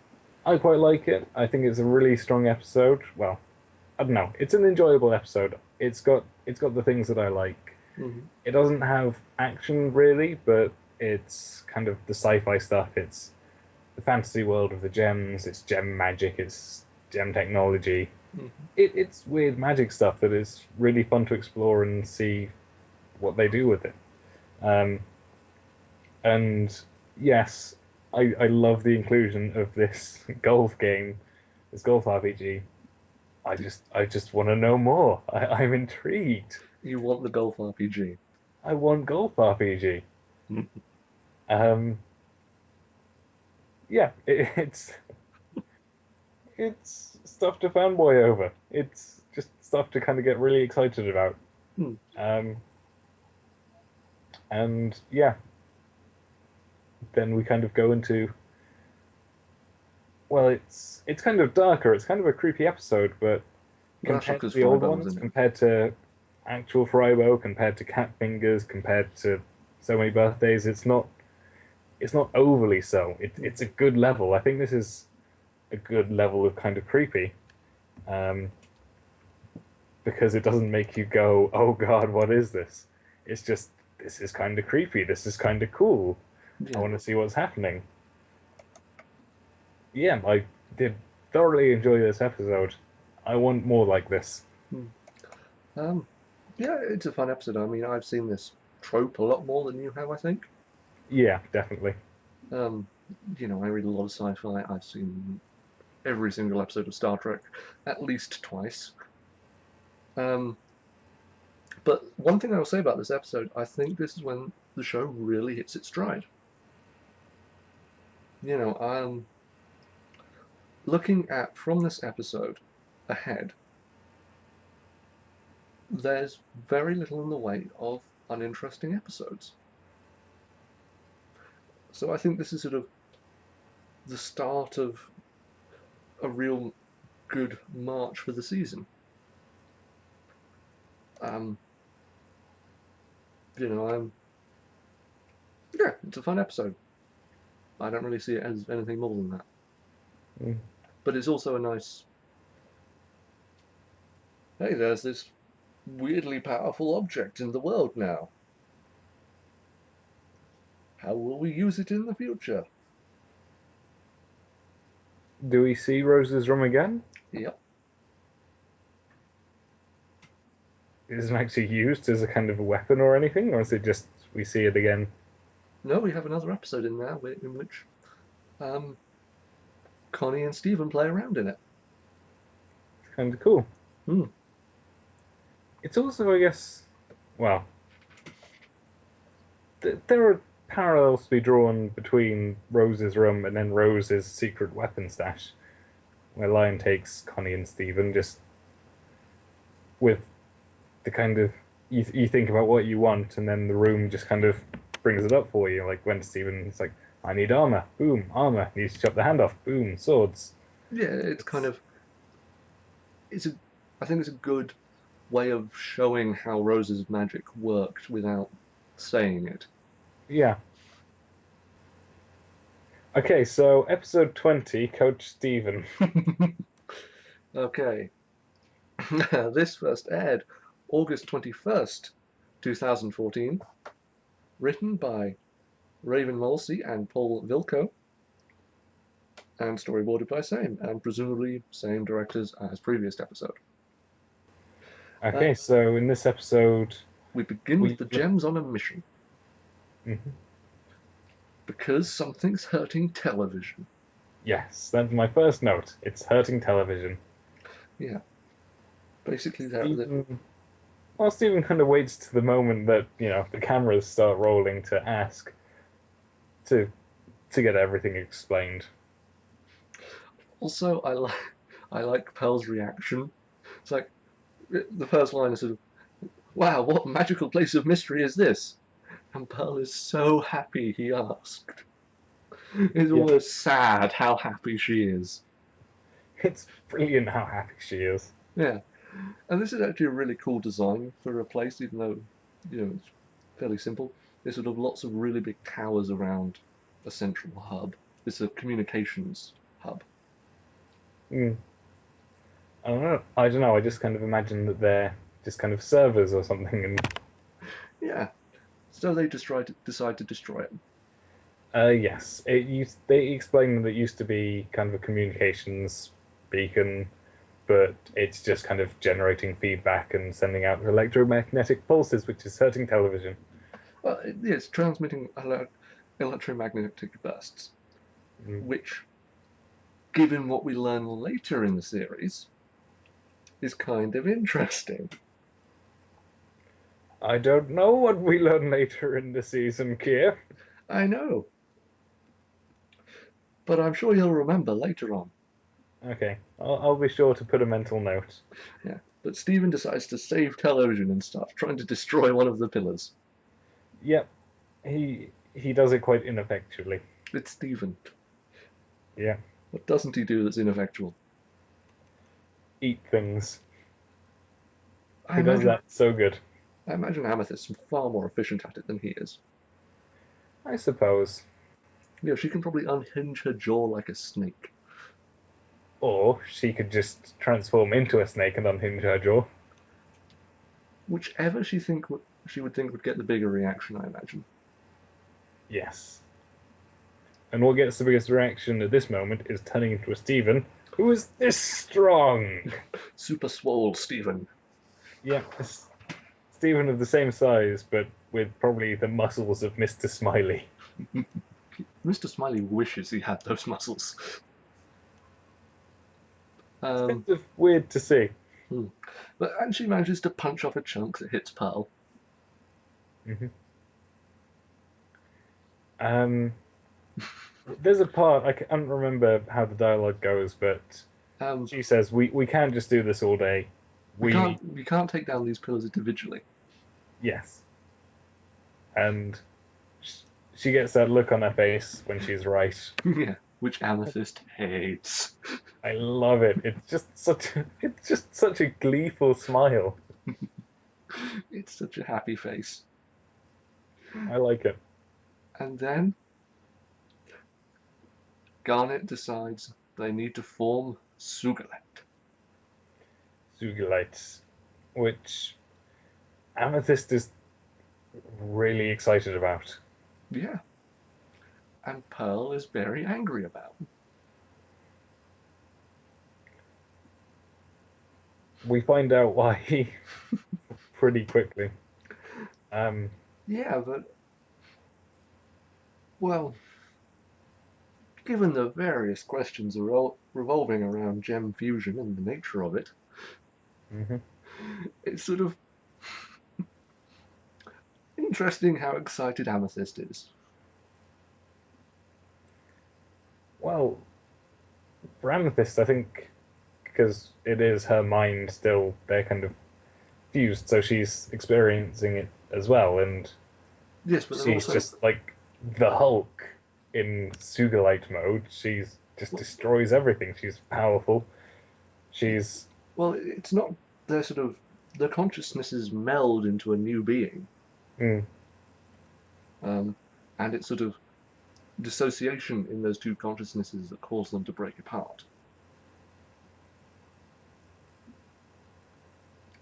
I quite like it. I think it's a really strong episode. Well, I don't know. It's an enjoyable episode. It's got the things that I like. hmm It doesn't have action really, but it's kind of the sci-fi stuff. It's the fantasy world of the gems. It's gem magic. It's gem technology. hmm It's weird magic stuff that is really fun to explore and see what they do with it. Um, and yes, I love the inclusion of this golf game, this golf RPG. I just want to know more. I'm intrigued. You want the golf RPG. I want golf RPG. Um, yeah, it's stuff to fanboy over. It's just stuff to kind of get really excited about. Hmm. Um, and yeah, then we kind of go into, well, it's kind of darker. It's kind of a creepy episode, but That's compared to because the old Frybo was ones, in it. compared to actual Frybo, compared to Cat Fingers, compared to So Many Birthdays, it's not overly so. It's a good level. I think this is a good level of kind of creepy, um, because it doesn't make you go, "Oh God, what is this?" It's just this is kind of creepy. This is kind of cool. I Yeah. want to see what's happening. Yeah, I did thoroughly enjoy this episode. I want more like this. Hmm. Um, yeah, it's a fun episode. I mean, I've seen this trope a lot more than you have, I think. Yeah, definitely. Um, I read a lot of sci-fi. I've seen every single episode of Star Trek at least twice. Um, but one thing I will say about this episode, I think this is when the show really hits its stride. Looking at from this episode ahead, there's very little in the way of uninteresting episodes. So I think this is sort of the start of a real good march for the season. Um, yeah, it's a fun episode. I don't really see it as anything more than that. Mm. But it's also a nice. Hey, there's this weirdly powerful object in the world now. How will we use it in the future? Do we see Rose's room again? Yep. Is it actually used as a kind of a weapon or anything, or is it just we see it again? No, we have another episode in there in which Connie and Stephen play around in it. It's kind of cool. Hmm. It's also, I guess, well, there are parallels to be drawn between Rose's room and then Rose's secret weapon stash, where Lion takes Connie and Stephen just with the kind of you think about what you want, and then the room just kind of brings it up for you. Like when Stephen, it's like, I need armor. Boom, armor. Needs to chop the hand off. Boom, swords. Yeah, it's kind of. I think it's a good way of showing how Rose's magic worked without saying it. Yeah. Okay, so episode 20, Coach Stephen. Okay. This first aired August 21st, 2014. Written by Raven Morsi and Paul Vilko, and storyboarded by same, and presumably same directors as previous episode. Uh, Okay, so in this episode, we begin with we. the gems on a mission Mhm. because something's hurting television. Yes, that's my first note. It's hurting television. Yeah, basically Stephen, well, Stephen kind of waits to the moment that the cameras start rolling to ask to to get everything explained. also I like Pearl's reaction. It's like the first line is sort of, "Wow, what magical place of mystery is this?" And Pearl is so happy he asked. It's Yeah, almost sad how happy she is. it's brilliant how happy she is. Yeah, and this is actually a really cool design for a place, even though it's fairly simple. There's sort of lots of really big towers around a central hub. It's a communications hub. Mm. I don't know. I don't know. I just kind of imagine that they're just kind of servers or something. And Yeah, so they decide to destroy it. yes, they explained that it used to be kind of a communications beacon, but it's just kind of generating feedback and sending out electromagnetic pulses, which is hurting television. Well, yeah, it's transmitting electromagnetic bursts, Mm. which, given what we learn later in the series, is kind of interesting. I don't know what we learn later in the season, Keir. I know, but I'm sure you'll remember later on. Okay, I'll be sure to put a mental note. Yeah, but Stephen decides to save television and starts trying to destroy one of the pillars. Yep, he does it quite ineffectually. It's Stephen. Yeah, What doesn't he do that's ineffectual? eat things. I He does imagine that so good. I imagine Amethyst is far more efficient at it than he is. I suppose. She can probably unhinge her jaw like a snake. Or she could just transform into a snake and unhinge her jaw. Whichever she would think would get the bigger reaction, I imagine. Yes. And what gets the biggest reaction at this moment is turning into a Steven who is this strong. Super swole Stephen. Yeah, Steven of the same size, but with probably the muscles of Mr. Smiley. Mr. Smiley wishes he had those muscles. It's kind of weird to see. And she manages to punch off a chunk that hits Pearl. Mm-hmm. Um, there's a part I can't remember how the dialogue goes, but she says we can't just do this all day. We can't take down these pillars individually. Yes, and she gets that look on her face when she's right. Yeah, which Amethyst hates. I love it. It's just such a gleeful smile. It's such a happy face. I like it. And then Garnet decides they need to form Sugalet. Sugilites, which Amethyst is really excited about. Yeah. And Pearl is very angry about. We find out why pretty quickly. Yeah, but well, given the various questions revolving around gem fusion and the nature of it, mm-hmm. it's sort of interesting how excited Amethyst is. Well, for Amethyst, I think because it is her mind still, they're kind of fused, so she's experiencing it as well, and Yes, but she's also just like the Hulk in Sugalite mode. She's just destroys everything. She's powerful. She's it's not their consciousnesses meld into a new being, mm, and it's sort of dissociation in those two consciousnesses that cause them to break apart.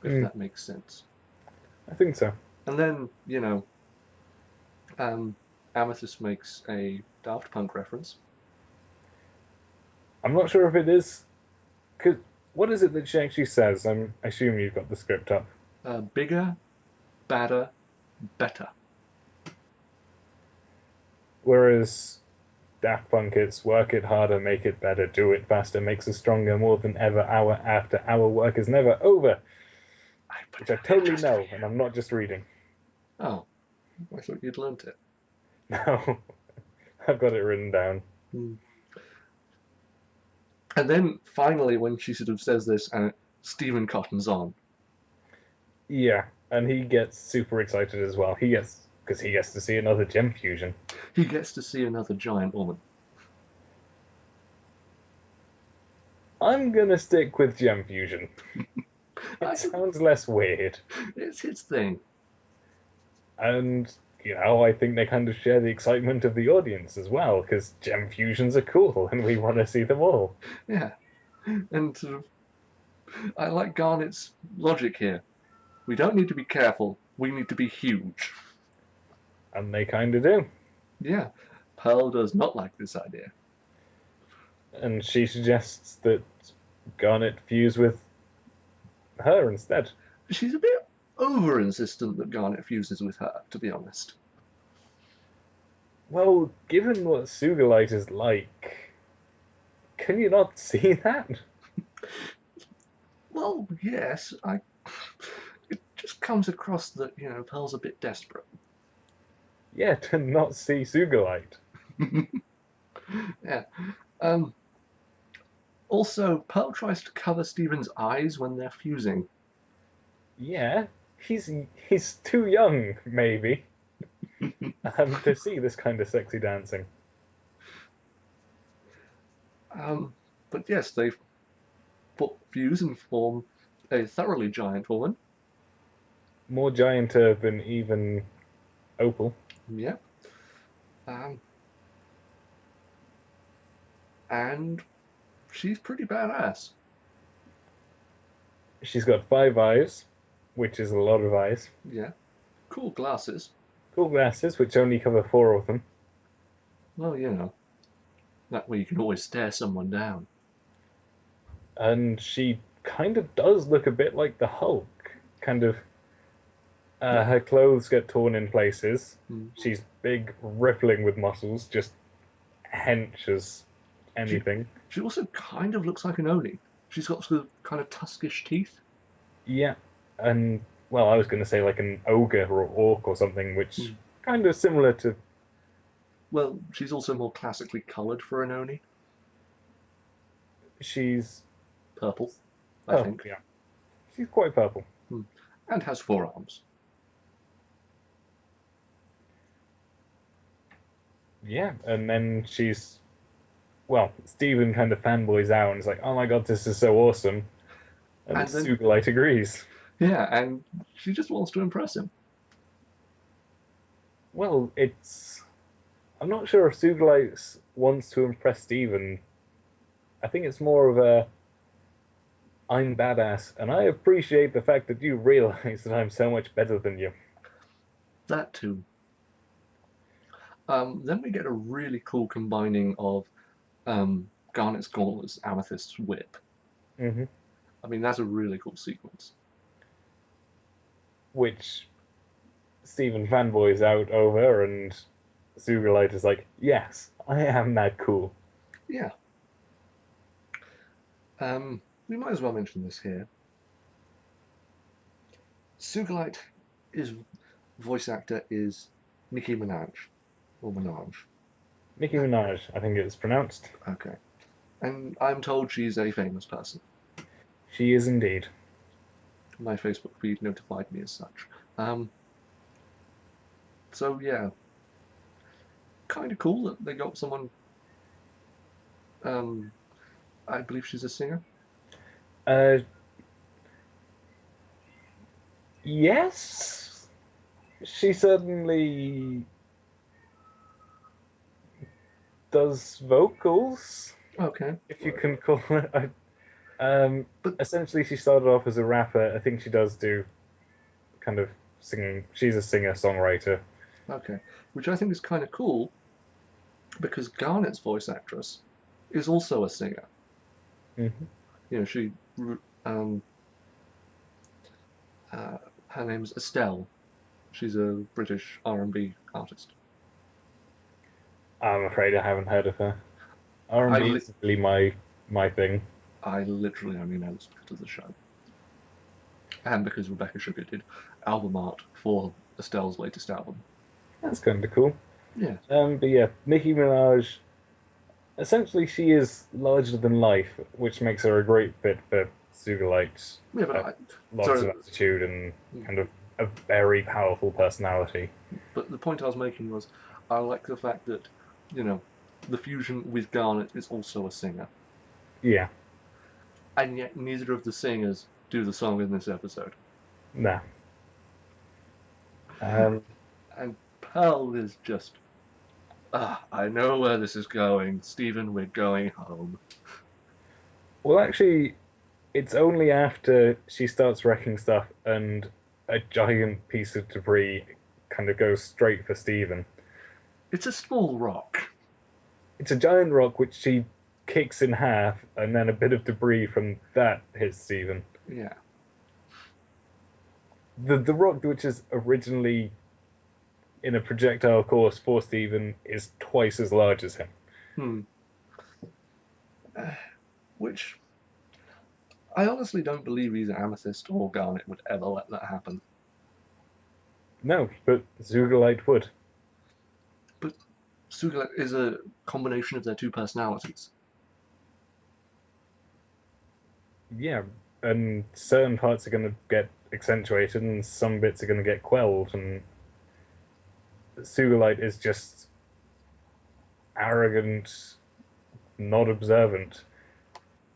If that makes sense. I think so. And then, Amethyst makes a Daft Punk reference. I'm not sure if it is. Cause what is it that she actually says? I assume you've got the script up. Bigger, badder, better. Whereas Daft Punk, it's work it harder, make it better, do it faster, makes us stronger more than ever, hour after hour. Work is never over, which I totally know, and I'm not just reading. Oh, I thought you'd learnt it. No, I've got it written down. Hmm. And then finally, when she sort of says this, Stephen Cotton's on. Yeah, and he gets super excited as well. Because he gets to see another gem fusion. He gets to see another giant woman. I'm gonna stick with gem fusion. It sounds less weird. It's his thing. And, I think they kind of share the excitement of the audience as well, because gem fusions are cool and we want to see them all. Yeah. And sort of, I like Garnet's logic here. We don't need to be careful, we need to be huge. And they kind of do. Yeah. Pearl does not like this idea. And she suggests that Garnet fuse with her instead. She's a bit over insistent that Garnet fuses with her, to be honest. Well, given what Sugalite is like, can you not see that? Well, yes, it just comes across that, Pearl's a bit desperate. Yeah, to not see Sugalite. Yeah. Also, Pearl tries to cover Steven's eyes when they're fusing. Yeah, he's too young, maybe, to see this kind of sexy dancing. But yes, they fuse and form a thoroughly giant woman. More gianter than even Opal. Yeah. And she's pretty badass. She's got 5 eyes, which is a lot of eyes. Yeah. Cool glasses. Cool glasses, which only cover 4 of them. Well, that way you can always stare someone down. And she kind of does look a bit like the Hulk. Kind of. Her clothes get torn in places. Mm. She's big, rippling with muscles, just hench as anything. She also kind of looks like an Oni. She's got sort of kind of tuskish teeth. Yeah, and well, I was going to say like an ogre or orc or something, which kind of similar to. Well, she's also more classically coloured for an Oni. She's purple, I think. Yeah, she's quite purple. And has 4 arms. Yeah, and then Steven kind of fanboys out and is like, oh my god, this is so awesome. And then, Sugalite agrees. Yeah, and she just wants to impress him. Well, I'm not sure if Sugalite wants to impress Steven. I think it's more of a, I'm badass, and I appreciate the fact that you realize that I'm so much better than you. That too. Then we get a really cool combining of Garnet's gauntlets, Amethyst's whip. Mm-hmm. I mean, that's a really cool sequence. Which Steven fanboys out over, and Sugalite is like, yes, I am that cool. Yeah. We might as well mention this here. Sugalite, his voice actor is Nicki Minaj. Or Minaj. Nicki Minaj, I think it's pronounced. Okay. And I'm told she's a famous person. She is indeed. My Facebook feed notified me as such. So yeah. Kind of cool that they got someone. I believe she's a singer. Yes. She certainly does vocals. Okay. If you can call it. But essentially, she started off as a rapper. I think she does do kind of singing. She's a singer-songwriter. Okay. Which I think is kind of cool because Garnet's voice actress is also a singer. Hmm. You know, um, uh, her name's Estelle. She's a British R&B artist. I'm afraid I haven't heard of her. I R&B li is really my thing. I literally only know this because of the show, and because Rebecca Sugar did album art for Estelle's latest album. That's kind of cool. Yeah, But yeah, Nicki Minaj. Essentially, she is larger than life, which makes her a great fit for Sugarlight. yeah, but Lots sorry, of attitude and kind of a very powerful personality. but the point I was making was I like the fact that, you know, the fusion with Garnet is also a singer, Yeah, and yet neither of the singers do the song in this episode. nah. Um, And Pearl is just, I know where this is going. Stephen, we're going home. well, actually, it's only after she starts wrecking stuff and a giant piece of debris kind of goes straight for Stephen. It's a small rock. It's a giant rock which she kicks in half, and then a bit of debris from that hits Stephen. Yeah. The rock which is originally in a projectile course for Stephen is twice as large as him. Hmm. Which I honestly don't believe either Amethyst or Garnet would ever let that happen. No, but Zugalite would. But Sugala is a combination of their two personalities. Yeah, and certain parts are going to get accentuated, and some bits are going to get quelled, and Sugalite is just arrogant, not observant.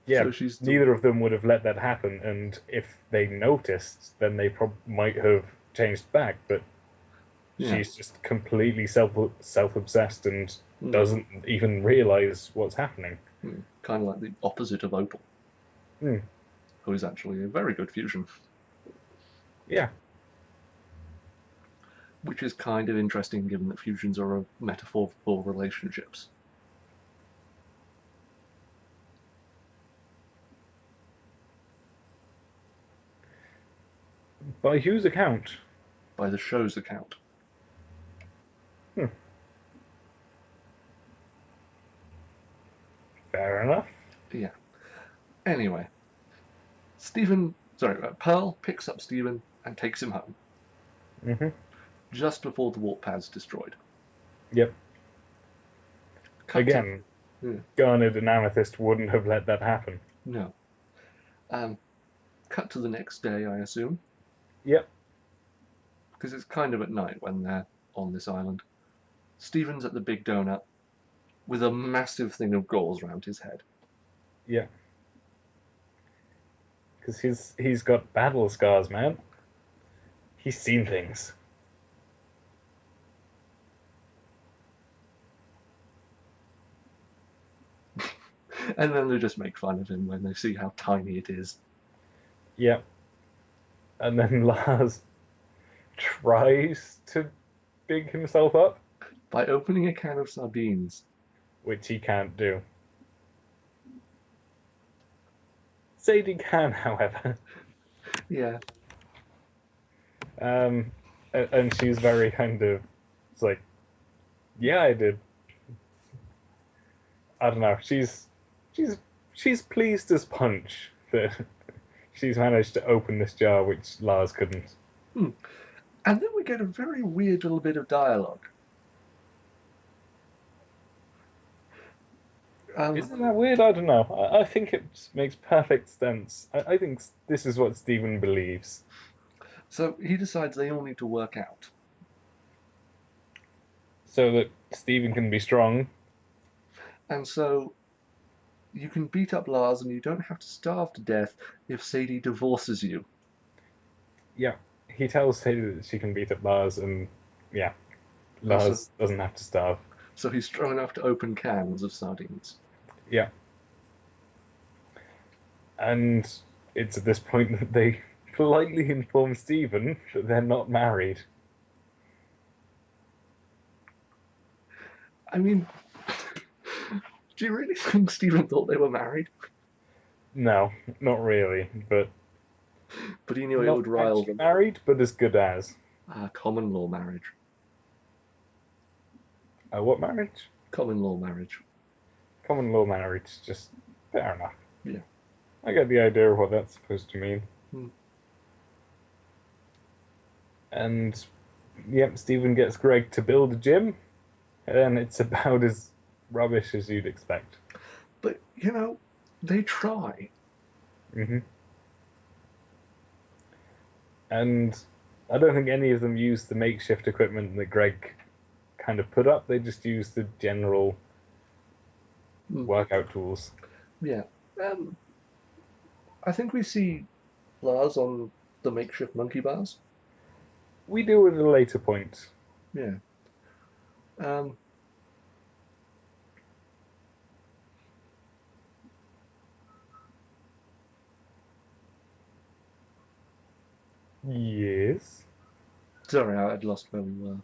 Yeah, So she's the neither of them would have let that happen, and if they noticed, then they might have changed back. But yeah, she's just completely self obsessed and mm, doesn't even realize what's happening. kind of like the opposite of Opal, Hmm. who is actually a very good fusion, Yeah, which is kind of interesting given that fusions are a metaphor for relationships. by whose account? By the show's account. Hmm. Fair enough. Yeah. Anyway, Pearl picks up Stephen and takes him home Hmm. just before the warp pad's destroyed. Yep. Cut to Again, yeah, Garnet and Amethyst wouldn't have let that happen. no. Um, cut to the next day, I assume, Yep. because it's kind of at night when they're on this island. Stephen's at the Big Donut with a massive thing of gauze around his head. Yeah. Because he's got battle scars, man. He's seen things. And then they just make fun of him when they see how tiny it is. Yep. And then Lars tries to big himself up, By opening a can of sardines. which he can't do. Sadie can, however. Yeah. Um, and she's very kind of, it's like, yeah, I did. I don't know. She's she's pleased as punch that she's managed to open this jar, which Lars couldn't. Hmm. And then we get a very weird little bit of dialogue. Isn't that weird? I don't know. I think it makes perfect sense. I think this is what Stephen believes. So he decides they all need to work out. So that Stephen can be strong. And so you can beat up Lars and you don't have to starve to death if Sadie divorces you. Yeah. He tells Sadie that she can beat up Lars, and yeah, And so, Lars doesn't have to starve. so he's strong enough to open cans of sardines. Yeah. And it's at this point that they politely inform Stephen that they're not married. I mean, do you really think Stephen thought they were married? No, not really, but But he knew it not would rile actually them. married, but as good as. Common law marriage. What marriage? Common law marriage. Common law marriage, just fair enough. Yeah. I get the idea of what that's supposed to mean. Hmm. And, yep, Stephen gets Greg to build a gym, and it's about as rubbish as you'd expect. But, they try. hmm And I don't think any of them use the makeshift equipment that Greg kind of put up. They just use the general Hmm. workout tools. Yeah. I think we see Lars on the makeshift monkey bars. We do at a later point. Yeah. Um, Yes. sorry, I'd lost where we were.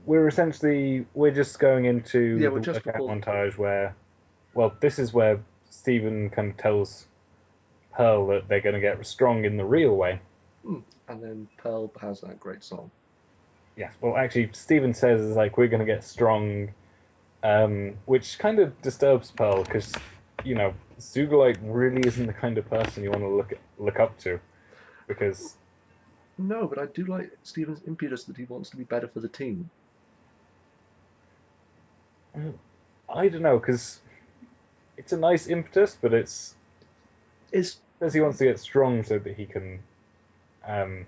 We're just going Yeah, into we're the just workout before. montage where, well, this is where Stephen kind of tells Pearl that they're going to get strong in the real way. And then Pearl has that great song. Yes, well, actually, Stephen says is like we're going to get strong, which kind of disturbs Pearl because Zugalite really isn't the kind of person you want to look up to, because No, but I do like Stephen's impetus that he wants to be better for the team. I don't know, because it's a nice impetus, but it's Is says he wants to get strong so that he can um,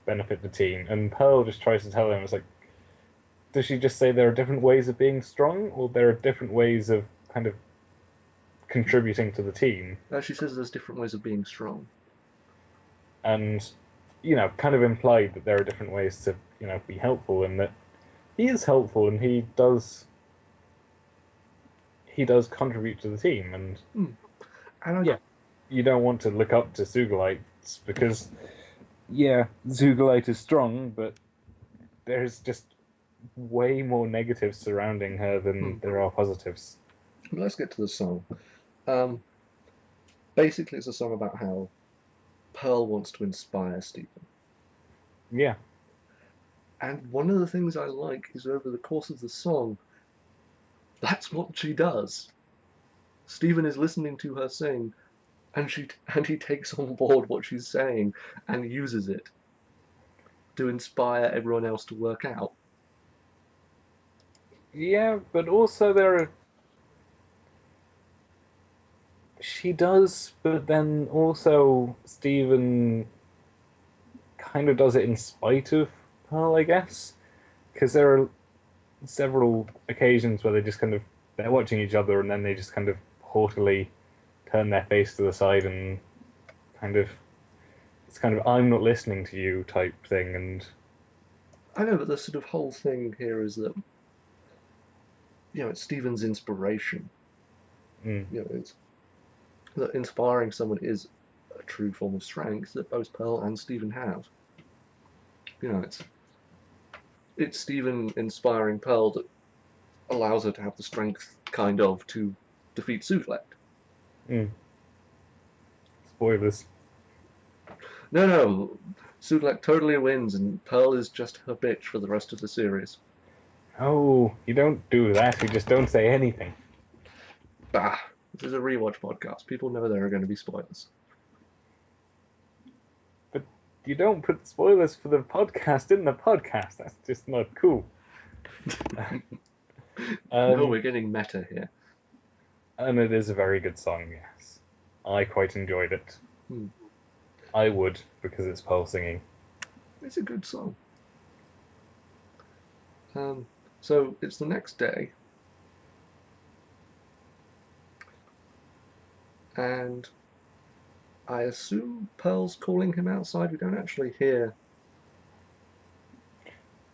benefit the team, and Pearl just tries to tell him it's like, does she just say there are different ways of being strong, or there are different ways of kind of contributing to the team? she says there's different ways of being strong. And kind of implied that there are different ways to be helpful, and that he is helpful and he does contribute to the team, and And yeah, you don't want to look up to Zugalites because yeah, Zugalite is strong, but there's just way more negatives surrounding her than there are positives. let's get to the song. Um, basically, it's a song about how Pearl wants to inspire Stephen. Yeah. And one of the things I like is over the course of the song, that's what she does. Stephen is listening to her sing, and he takes on board what she's saying and uses it to inspire everyone else to work out. Yeah, but also she does, but then also Stephen kind of does it in spite of Pearl, I guess, because there are several occasions where they're watching each other and then they just kind of haughtily turn their face to the side and kind of it's kind of I'm not listening to you type thing. And I know, but the sort of whole thing here is that it's Stephen's inspiration. mm, It's that inspiring someone is a true form of strength that both Pearl and Stephen have. It's Stephen inspiring Pearl that allows her to have the strength, kind of, to defeat Suflect. mm, spoilers. No, Suflect totally wins, and Pearl is just her bitch for the rest of the series. Oh, you don't do that. You just don't say anything. Bah, this is a rewatch podcast. People know there are going to be spoilers. But you don't put spoilers for the podcast in the podcast. That's just not cool. No, we're getting meta here. And it is a very good song, yes. I quite enjoyed it. I would, because it's Pearl singing. It's a good song. So it's the next day, and I assume Pearl's calling him outside. We don't actually hear.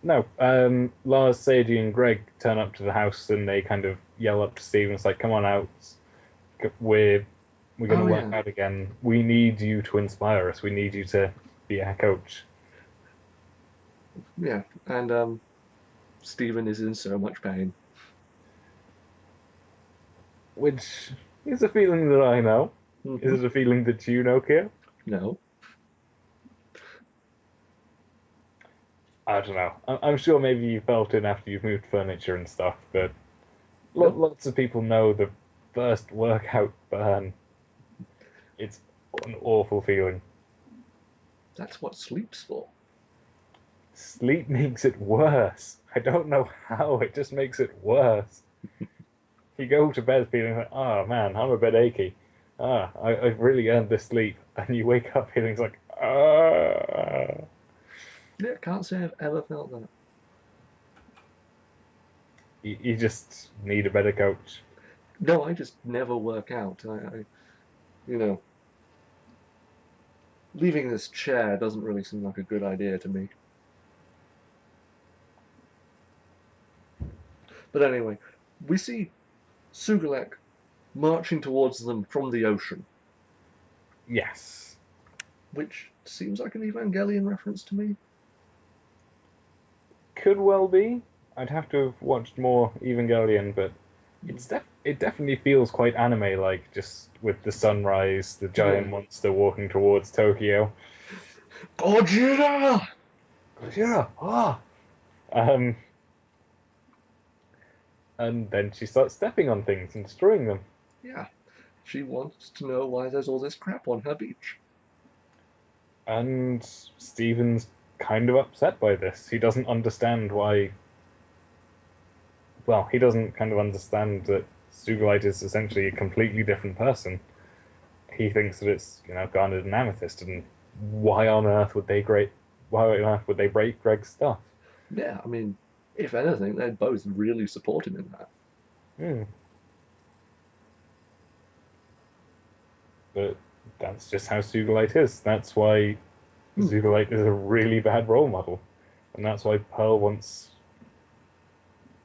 No, Lars, Sadie, and Greg turn up to the house and they kind of yell up to Steven. It's like, "Come on out! We're going to work out again. We need you to inspire us. We need you to be our coach." Yeah, and Stephen is in so much pain. Which is a feeling that I know. Is Hmm. it a feeling that you know, Keir? No. I don't know. I'm sure maybe you felt it after you've moved furniture and stuff, but Nope. lots of people know the first workout burn. It's an awful feeling. That's what sleep's for. Sleep makes it worse. I don't know how, it just makes it worse. You go to bed feeling like, oh man, I'm a bit achy. I've really earned this sleep. And you wake up feeling like, ah. Yeah, can't say I've ever felt that. You just need a better coach. No, I just never work out. You know, leaving this chair doesn't really seem like a good idea to me. But anyway, we see Sugalek marching towards them from the ocean, Yes. which seems like an Evangelion reference to me. Could well be. I'd have to have watched more Evangelion, but Hmm. it definitely feels quite anime like, just with the sunrise, the giant Yeah. monster walking towards Tokyo. Gojira! Yeah. Um, and then she starts stepping on things and destroying them. Yeah, she wants to know why there's all this crap on her beach. And Steven's kind of upset by this. He doesn't understand why. Well, he doesn't kind of understand that Sugilite is essentially a completely different person. He thinks that it's, garnered an amethyst, and why on earth would they great? Why on earth would they break Greg's stuff? Yeah, I mean, if anything, they'd both really support him in that. Hmm. But that's just how Sugilite is. That's why Hmm. Sugilite is a really bad role model, and that's why Pearl wants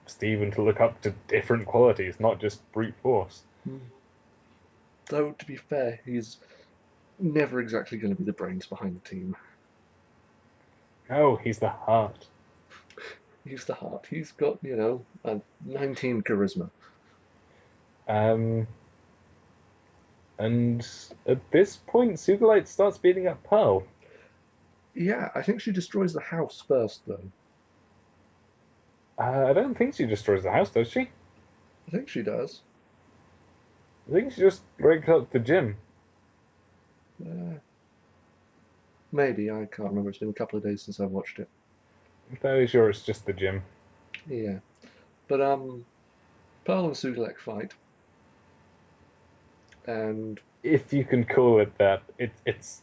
Steven to look up to different qualities, not just brute force. Hmm. Though, to be fair, he's never exactly going to be the brains behind the team. No, he's the heart. He's the heart. He's got, a 19 charisma. Um, and at this point, Sugilite starts beating up Pearl. Yeah, I think she destroys the house first, though. I don't think she destroys the house, does she? I think she does. I think she just breaks up the gym. Uh, Maybe, I can't remember. It's been a couple of days since I've watched it. I'm fairly sure it's just the gym. Yeah. But, Pearl and Sugilek fight, and If you can call it that, it's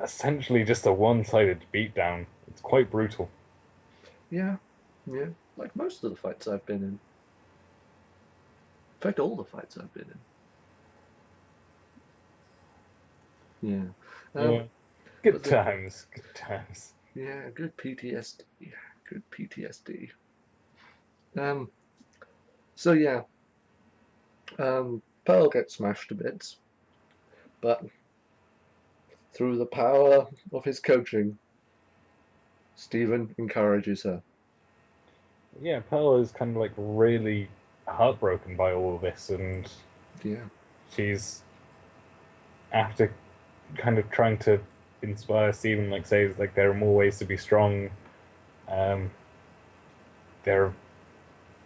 essentially just a one-sided beatdown. It's quite brutal. yeah, yeah, like most of the fights I've been in. In fact, all the fights I've been in. Yeah. Yeah. But Good times. Good times. yeah, good PTSD. Yeah, good PTSD. Um, so yeah, Pearl gets smashed to bits, but through the power of his coaching, Stephen encourages her. Yeah, Pearl is kind of like really heartbroken by all of this, and Yeah. she's after kind of trying to inspire Stephen, like says like there are more ways to be strong. Um, there,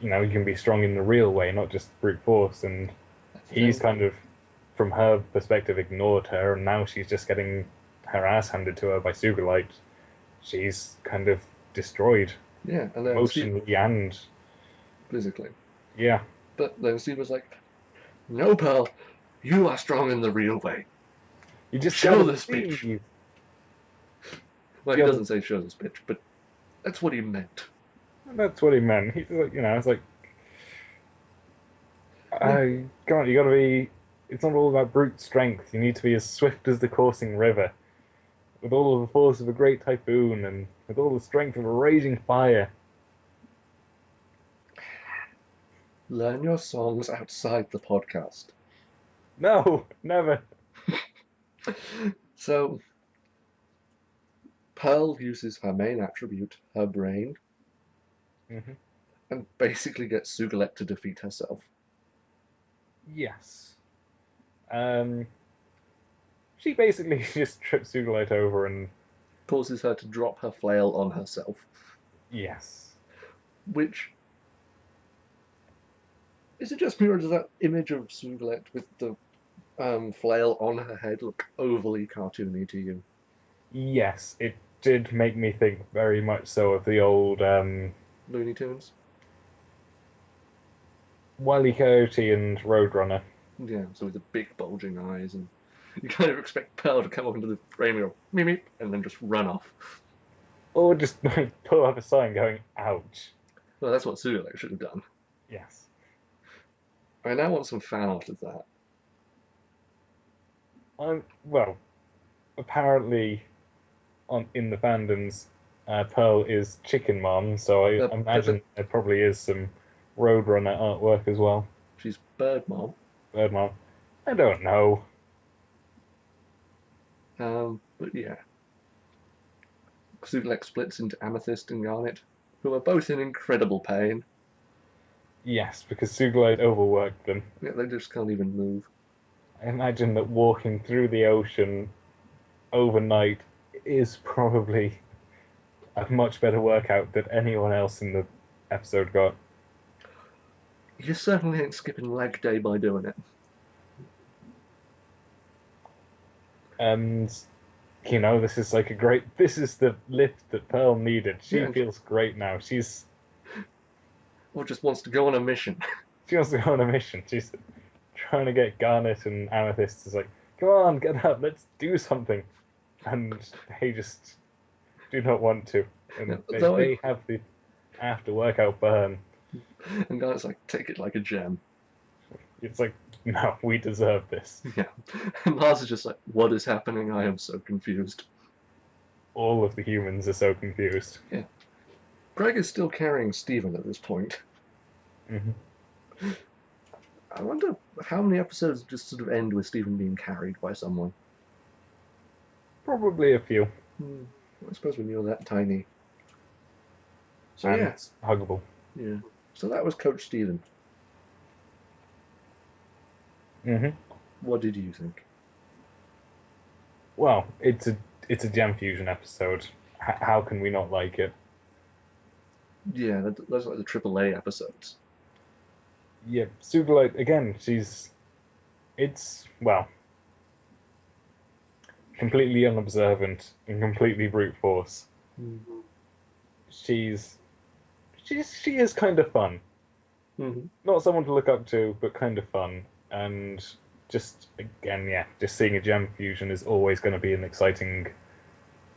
you can be strong in the real way, not just brute force. And That's the he's thing. kind of, from her perspective, ignored her, and now she's just getting her ass handed to her by Sugarlight. She's kind of destroyed Yeah, and then Steve emotionally and physically. yeah. But then Steve was like, "No, Pearl, you are strong in the real way. You just Show gotta this bitch." believe. Well, he You gotta, doesn't say "show this bitch," but that's what he meant. that's what he meant. He's like, it's like, Yeah, come on, you gotta be. It's not all about brute strength. You need to be as swift as the coursing river, with all of the force of a great typhoon, and with all the strength of a raging fire. learn your songs outside the podcast. No, never. So Pearl uses her main attribute, her brain, Hmm. and basically gets Sugalek to defeat herself. Yes. Um, she basically just trips Sugilite over and Causes her to drop her flail on herself, yes. which is it just me or does that image of Sugalek with the flail on her head look overly cartoony to you? Yes, it did make me think very much so of the old Looney Tunes? Wile E. Coyote and Roadrunner. Yeah, so with the big bulging eyes, and you kind of expect Pearl to come up into the frame and go meep meep, and then just run off. Or just like pull up a sign going, ouch. Well, that's what Sugalek should have done. Yes. I now want some fan art of that. Well, apparently on in the fandoms, Pearl is Chicken Mom, so I imagine there probably is some Roadrunner artwork as well. She's Bird Mom. Bird Mom. I don't know. But yeah. Sugalek splits into Amethyst and Garnet, who are both in incredible pain. Yes, because Sugilite overworked them. Yeah, they just can't even move. I imagine that walking through the ocean overnight is probably a much better workout than anyone else in the episode got. You certainly ain't skipping leg day by doing it. And this is like this is the lift that Pearl needed. She Yeah, feels great now. or just wants to go on a mission. She wants to go on a mission. She's trying to get Garnet and Amethyst. Is like, come on, get up, let's do something. And they just do not want to. And they have the after workout burn. And Garnet's like, take it like a gem. It's like, no, we deserve this. Yeah. And Mars is just like, what is happening? I am so confused. All of the humans are so confused. Yeah. Greg is still carrying Steven at this point. Mm-hmm. I wonder how many episodes just sort of end with Steven being carried by someone. Probably a few. I suppose when you're that tiny. So and yeah. It's huggable. Yeah. So that was Coach Steven. Mm-hmm. What did you think? Well, it's a Gem Fusion episode. How can we not like it? Yeah, those are like the AAA episodes. Yeah, Sugilite again. It's completely unobservant and completely brute force. Mm-hmm. She is kind of fun. Mm-hmm. Not someone to look up to, but kind of fun. And just again, yeah, just seeing a Gem Fusion is always going to be an exciting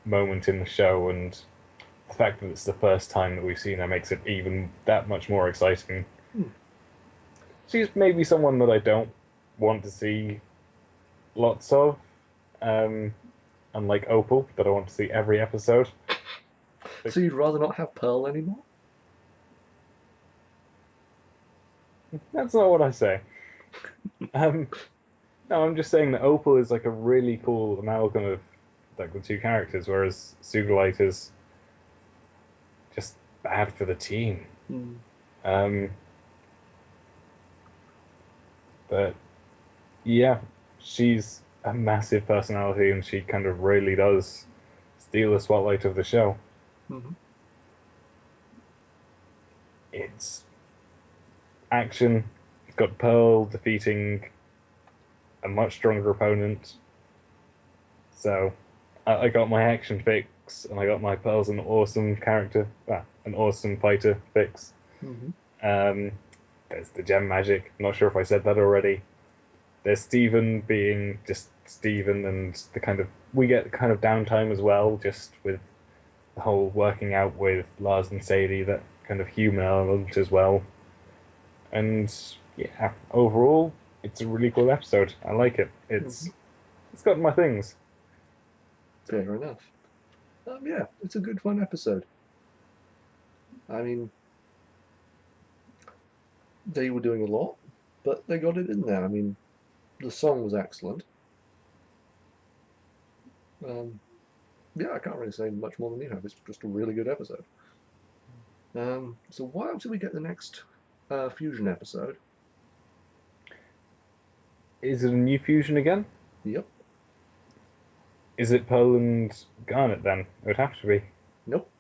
moment in the show, and the fact that it's the first time that we've seen her makes it even that much more exciting. She's maybe someone that I don't want to see lots of, unlike Opal, that I want to see every episode. So you'd rather not have Pearl anymore? That's not what I say. No, I'm just saying that Opal is like a really cool amalgam of like the two characters, whereas Sugilite is just bad for the team. But yeah, she's a massive personality, and she kind of really does steal the spotlight of the show. Mm-hmm. It's action. It's got Pearl defeating a much stronger opponent. So I got my action fix, and I got my Pearl's an awesome character, an awesome fighter fix. Mm-hmm. There's the gem magic. I'm not sure if I said that already. There's Steven being just Steven, and we get kind of downtime as well, just with the whole working out with Lars and Sadie, that kind of human element as well. And yeah, overall, it's a really cool episode. I like it. It's got my things. Fair enough. Yeah, it's a good fun episode. I mean, they were doing a lot, but they got it in there. I mean, the song was excellent. Yeah, I can't really say much more than you have. It's just a really good episode. So why until we get the next Fusion episode? Is it a new fusion again? Yep. Is it Poland Garnet then? It would have to be. Nope.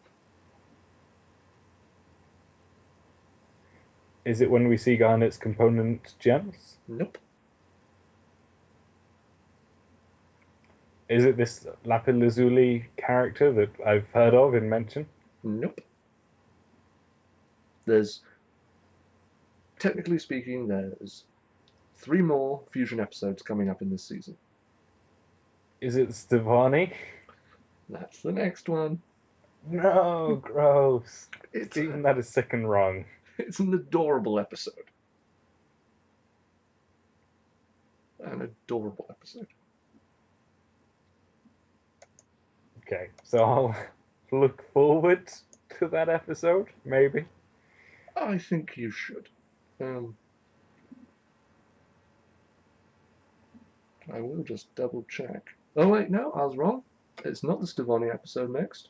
Is it when we see Garnet's component gems? Nope. Is it this Lapis character that I've heard of in mention? Nope. There's, technically speaking, there's 3 more Fusion episodes coming up in this season. Is it Stefani? That's the next one. No, gross. It's, Even that is sick and wrong. it's an adorable episode. An adorable episode. Okay, so I'll look forward to that episode, maybe. I think you should. I will just double check. Oh wait, no, I was wrong. It's not the Stefani episode next.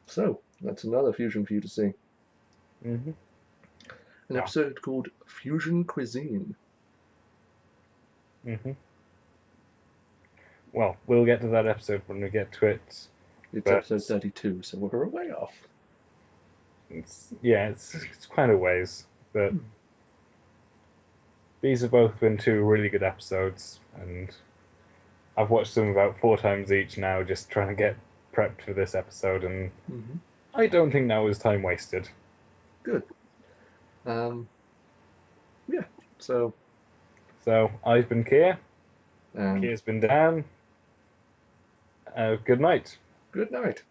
So, that's another Fusion for you to see. Mm-hmm. An episode called Fusion Cuisine. Mm-hmm. Well, we'll get to that episode when we get to it. It's But- episode 32, so we're a way off. It's quite a ways, but these have both been 2 really good episodes, and I've watched them about 4 times each now, just trying to get prepped for this episode, and Mm-hmm. I don't think that was time wasted. Good. Yeah, so, So I've been Keir, and Keir's been Dan. Good night. good night.